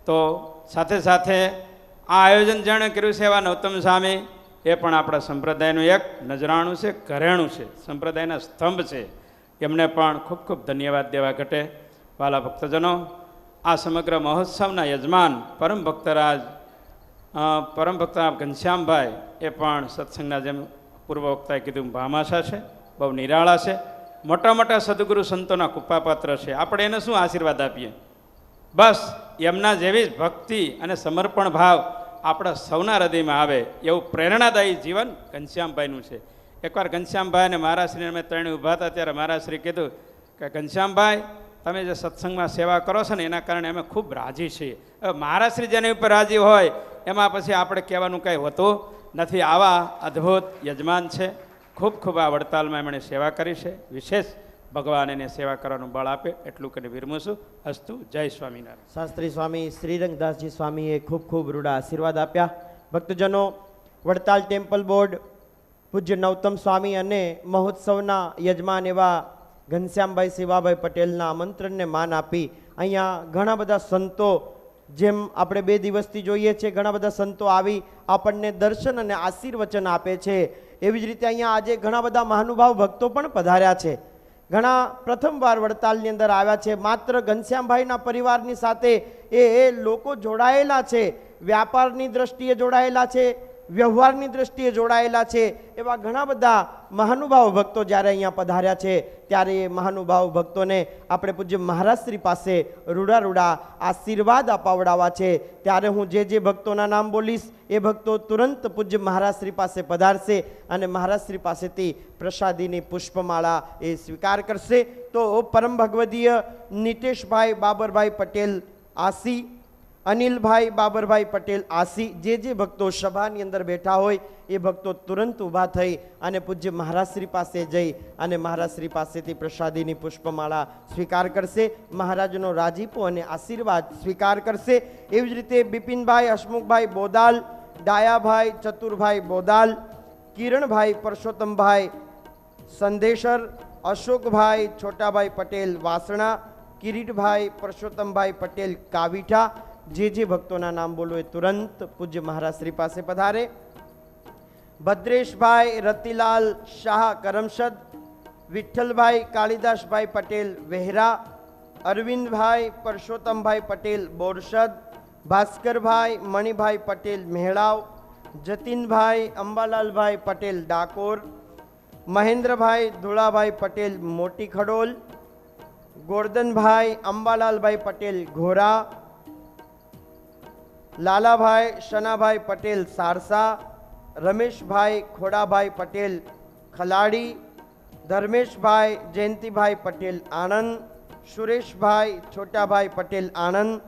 તો સાથે સાથે આ આયોજન જેણે કર્યું છે એવા નૌતમ સ્વામી એ પણ આપણા સંપ્રદાયનું એક નજરાણું છે, ઘરેણું છે, સંપ્રદાયના સ્તંભ છે. એમને પણ ખૂબ ધન્યવાદ દેવા ઘટે. વાલા ભક્તજનો, આ સમગ્ર મહોત્સવના યજમાન પરમ ભક્ત ઘનશ્યામભાઈ એ પણ સત્સંગના જેમ પૂર્વ વક્તાએ કીધું ભામાશા છે, બહુ નિરાળા છે, મોટા સદગુરુ સંતોના કૃપાપાત્ર છે. આપણે એને શું આશીર્વાદ આપીએ? બસ એમના જેવી જ ભક્તિ અને સમર્પણ ભાવ આપણા સૌના હૃદયમાં આવે એવું પ્રેરણાદાયી જીવન ઘનશ્યામભાઈનું છે. એકવાર ઘનશ્યામભાઈ અને મહારાજશ્રીને અમે ત્રણે ઊભા હતા ત્યારે મહારાજશ્રી કીધું કે ઘનશ્યામભાઈ તમે જે સત્સંગમાં સેવા કરો છો ને એના કારણે અમે ખૂબ રાજી છીએ. હવે મહારાજશ્રી જેની ઉપર રાજી હોય એમાં પછી આપણે કહેવાનું કંઈ હોતું નથી. આવા અદ્ભુત યજમાન છે. ખૂબ આ વડતાલમાં એમણે સેવા કરી છે. વિશેષ ભગવાન એને સેવા કરવાનું બળ આપે એટલું કરીને વિરમું છું. અસ્તુ. જય સ્વામિનારાયણ. શાસ્ત્રી સ્વામી શ્રીરંગદાસજી સ્વામીએ ખૂબ રૂડા આશીર્વાદ આપ્યા. ભક્તજનો, વડતાલ ટેમ્પલ બોર્ડ પૂજ્ય નૌતમ સ્વામી અને મહોત્સવના યજમાન એવા ઘનશ્યામભાઈ શિવાભાઈ પટેલના આમંત્રણને માન આપી અહીંયા ઘણા બધા સંતો, જેમ આપણે 2 દિવસથી જોઈએ છીએ, ઘણા બધા સંતો આવી આપણને દર્શન અને આશીર્વચન આપે છે. એવી જ રીતે અહીંયા આજે ઘણા બધા મહાનુભાવ ભક્તો પણ પધાર્યા છે. ઘણા પ્રથમવાર વડતાલની અંદર આવ્યા છે. માત્ર ઘનશ્યામભાઈના પરિવારની સાથે એ લોકો જોડાયેલા છે, વ્યાપારની દ્રષ્ટિએ જોડાયેલા છે, વ્યવહારની દ્રષ્ટિએ જોડાયેલા છે. એવા ઘણા બધા મહાનુભાવ ભક્તો જ્યારે અહીંયા પધાર્યા છે ત્યારે એ મહાનુભાવ ભક્તોને આપણે પૂજ્ય મહારાજશ્રી પાસે રૂડા આશીર્વાદ અપાવડાવવા છે. ત્યારે હું જે ભક્તોના નામ બોલીશ એ ભક્તો તુરંત પૂજ્ય મહારાજશ્રી પાસે પધારશે અને મહારાજશ્રી પાસેથી પ્રસાદીની પુષ્પમાળા એ સ્વીકાર કરશે. તો પરમ ભગવદીય નિતેશભાઈ બાબરભાઈ પટેલ આસી, અનિલભાઈ બાબરભાઈ પટેલ આસી, જે ભક્તો સભાની અંદર બેઠા હોય એ ભક્તો તુરંત ઊભા થઈ અને પૂજ્ય મહારાજશ્રી પાસે જઈ અને મહારાજશ્રી પાસેથી પ્રસાદીની પુષ્પમાળા સ્વીકાર કરશે. મહારાજનો રાજીપો અને આશીર્વાદ સ્વીકાર કરશે. એવી જ રીતે બિપિનભાઈ હસમુખભાઈ બોદાલ, ડાયાભાઈ ચતુરભાઈ બોદાલ, કિરણભાઈ પરસોત્તમભાઈ સંદેશર, અશોકભાઈ છોટાભાઈ પટેલ વાસણા, કિરીટભાઈ પરસોત્તમભાઈ પટેલ કાવીઠા. જે ભક્તોના નામ બોલો એ તુરંત પૂજ્ય મહારાજશ્રી પાસે પધારે. ભદ્રેશભાઈ રતિલાલ શાહ કરમસદ, વિઠ્ઠલભાઈ કાળીદાસભાઈ પટેલ વેહરા, અરવિંદભાઈ પરસોત્તમભાઈ પટેલ બોરસદ, ભાસ્કરભાઈ મણિભાઈ પટેલ મેહળાવ, જતીનભાઈ અંબાલાલભાઈ પટેલ ડાકોર, મહેન્દ્રભાઈ ધુળાભાઈ પટેલ મોટી ખડોલ, ગોરધનભાઈ અંબાલાલભાઈ પટેલ ઘોરા, લાલાભાઈ શનાભાઈ પટેલ સારસા, રમેશભાઈ ખોડાભાઈ પટેલ ખલાડી, ધર્મેશભાઈ જયંતિભાઈ પટેલ આણંદ, સુરેશભાઈ છોટાભાઈ પટેલ આણંદ,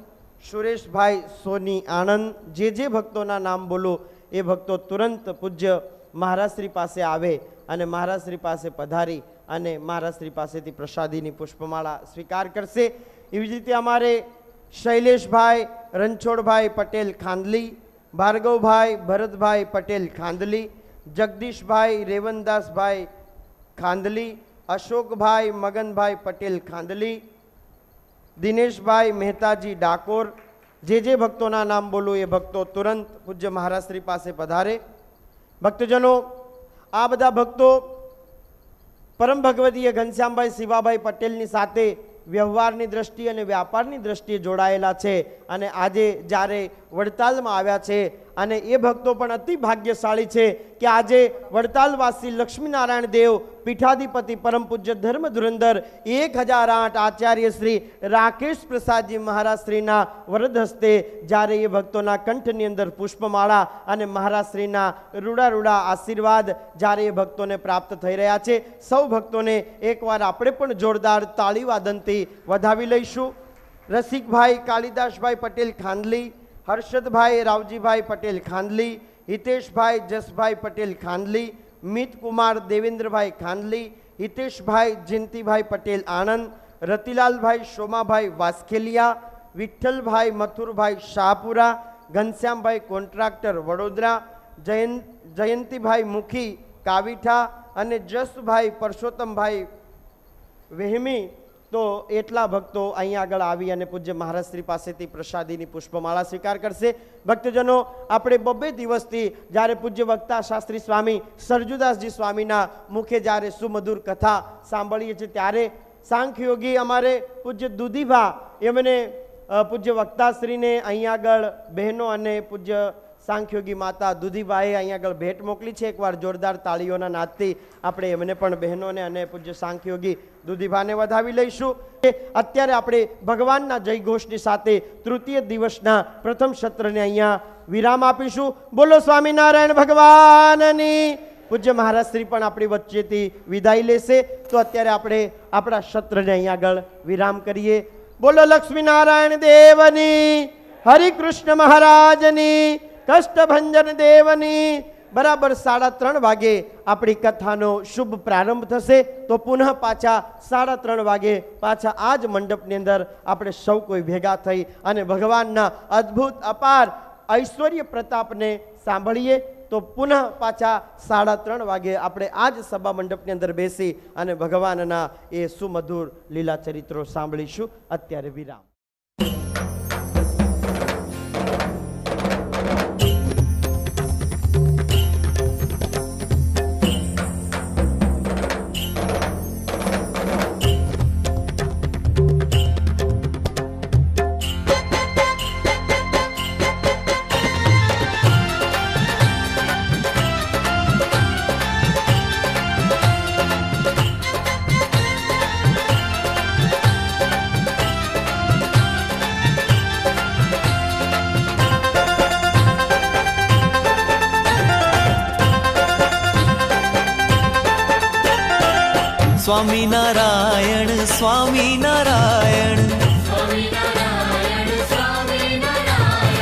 સુરેશભાઈ સોની આણંદ. જે ભક્તોના નામ બોલો એ ભક્તો તુરંત પૂજ્ય મહારાજશ્રી પાસે આવે અને મહારાજશ્રી પાસે પધારી અને મહારાજશ્રી પાસેથી પ્રસાદીની પુષ્પમાળા સ્વીકાર કરશે. એવી જ રીતે અમારે શૈલેષભાઈ રણછોડભાઈ પટેલ ખાંદલી, ભાર્ગવભાઈ ભરતભાઈ પટેલ ખાંદલી, જગદીશભાઈ રેવનદાસભાઈ ખાંદલી, અશોકભાઈ મગનભાઈ પટેલ ખાંદલી, દિનેશભાઈ મહેતાજી ડાકોર. જે ભક્તોના નામ બોલું એ ભક્તો તુરંત પૂજ્ય મહારાજશ્રી પાસે પધારે. ભક્તજનો, આ બધા ભક્તો પરમ ભગવદીય ઘનશ્યામભાઈ શિવાભાઈ પટેલની સાથે વ્યવહારની દ્રષ્ટિએ અને વ્યાપારની દ્રષ્ટિએ જોડાયેલા છે અને આજે જ્યારે વડતાલમાં આવ્યા છે અને એ ભક્તો પણ અતિ ભાગ્યશાળી છે કે આજે વડતાલવાસી લક્ષ્મીનારાયણ દેવ પીઠાધિપતિ પરમ પૂજ્ય ધર્મ ધુરંધર 1008 આચાર્ય શ્રી રાકેશ પ્રસાદજી મહારાજશ્રીના વરદ હસ્તે જ્યારે એ ભક્તોના કંઠની અંદર પુષ્પમાળા અને મહારાજશ્રીના રૂડા આશીર્વાદ જ્યારે એ ભક્તોને પ્રાપ્ત થઈ રહ્યા છે, સૌ ભક્તોને એકવાર આપણે પણ જોરદાર તાળી વાદનથી વધાવી લઈશું. રસિકભાઈ કાલિદાસભાઈ પટેલ ખાંદલી, હર્ષદભાઈ રાવજીભાઈ પટેલ ખાંદલી, હિતેશભાઈ જસભાઈ પટેલ ખાંદલી, મિતકુમાર દેવેન્દ્રભાઈ ખાંદલી, હિતેશભાઈ જયંતિભાઈ પટેલ આણંદ, રતિલાલભાઈ શોમાભાઈ વાસ્કેલિયા, વિઠ્ઠલભાઈ મથુરભાઈ શાહપુરા, ઘનશ્યામભાઈ કોન્ટ્રાક્ટર વડોદરા, જયંતિભાઈ મુખી કાવીઠા અને જસભાઈ પરસોત્તમભાઈ વહેમી. તો એટલા ભક્તો અહીં આગળ આવી અને પૂજ્ય મહારાજશ્રી પાસેથી પ્રસાદીની પુષ્પમાળા સ્વીકાર કરશે. ભક્તજનો, આપણે 2 દિવસથી જ્યારે પૂજ્ય વક્તા શાસ્ત્રી સ્વામી સરજુદાસજી સ્વામીના મુખે જ્યારે સુમધુર કથા સાંભળીએ છીએ ત્યારે સાંખ્યોગી અમારે પૂજ્ય દુધીભા એમને પૂજ્ય વક્તાશ્રીને અહીં આગળ બહેનો અને પૂજ્ય સાંખ્યોગી માતા દુધીભાઈએ અહીં આગળ ભેટ મોકલી છે. એકવાર જોરદાર તાળીઓના નાદથી આપણે એમને પણ બહેનોને અને પૂજ્ય સાંખ્યોગી દુધીભાને વધાવી લઈશું. અત્યારે આપણે ભગવાનના જયઘોષની સાથે તૃતીય દિવસના પ્રથમ સત્રને અહીંયા વિરામ આપીશું. બોલો સ્વામિનારાયણ ભગવાનની. પૂજ્ય મહારાજશ્રી પણ આપણી વચ્ચેથી વિદાય લેશે. તો અત્યારે આપણે આપણા સત્રને અહીંયા આગળ વિરામ કરીએ. બોલો લક્ષ્મીનારાયણ દેવની, હરિકૃષ્ણ મહારાજની, કષ્ટભંજન દેવની. બરાબર 3:30 વાગે આપણી કથાનો શુભ પ્રારંભ થશે. તો પુનઃ પાછા 3:30 વાગે પાછા આ જ મંડપની અંદર આપણે સૌ કોઈ ભેગા થઈ અને ભગવાનના અદ્ભુત અપાર ઐશ્વર્ય પ્રતાપને સાંભળીએ. તો પુનઃ પાછા 3:30 વાગે આપણે આ જ સભા મંડપની અંદર બેસી અને ભગવાનના એ સુમધુર લીલા ચરિત્રો સાંભળીશું. અત્યારે વિરામ. સ્વામિનારાયણ સ્વામિનારાયણ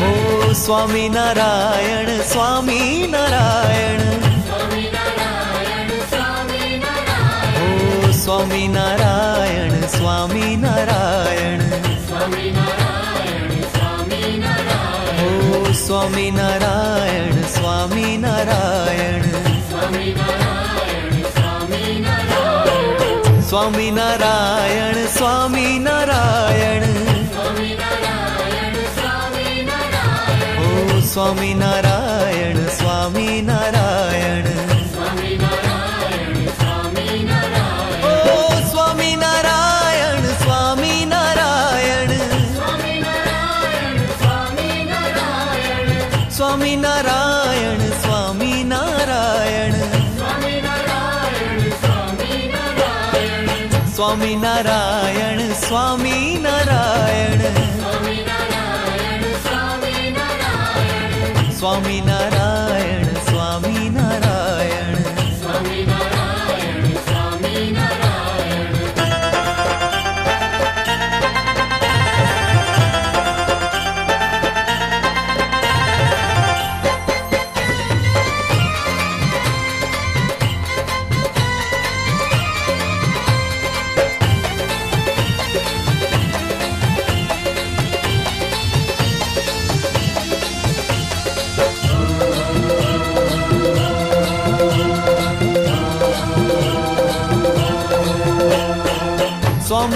ઓ સ્વામિનારાયણ સ્વામિનારાયણ ઓ સ્વામિનારાયણ સ્વામિનારાયણ ઓ સ્વામિનારાયણ સ્વામિનારાયણ સ્વામિનારાયણ સ્વામિનારાયણ ઓ સ્વામિનારાયણ સ્વામિનારાયણ ઓ સ્વામિનારાયણ સ્વામિનારાયણ સ્વામિનારાયણ સ્વામિનારાયણ સ્વામિનારાયણ સ્વામિનારાયણ સ્વામિનારાયણ સ્વામિનારાયણ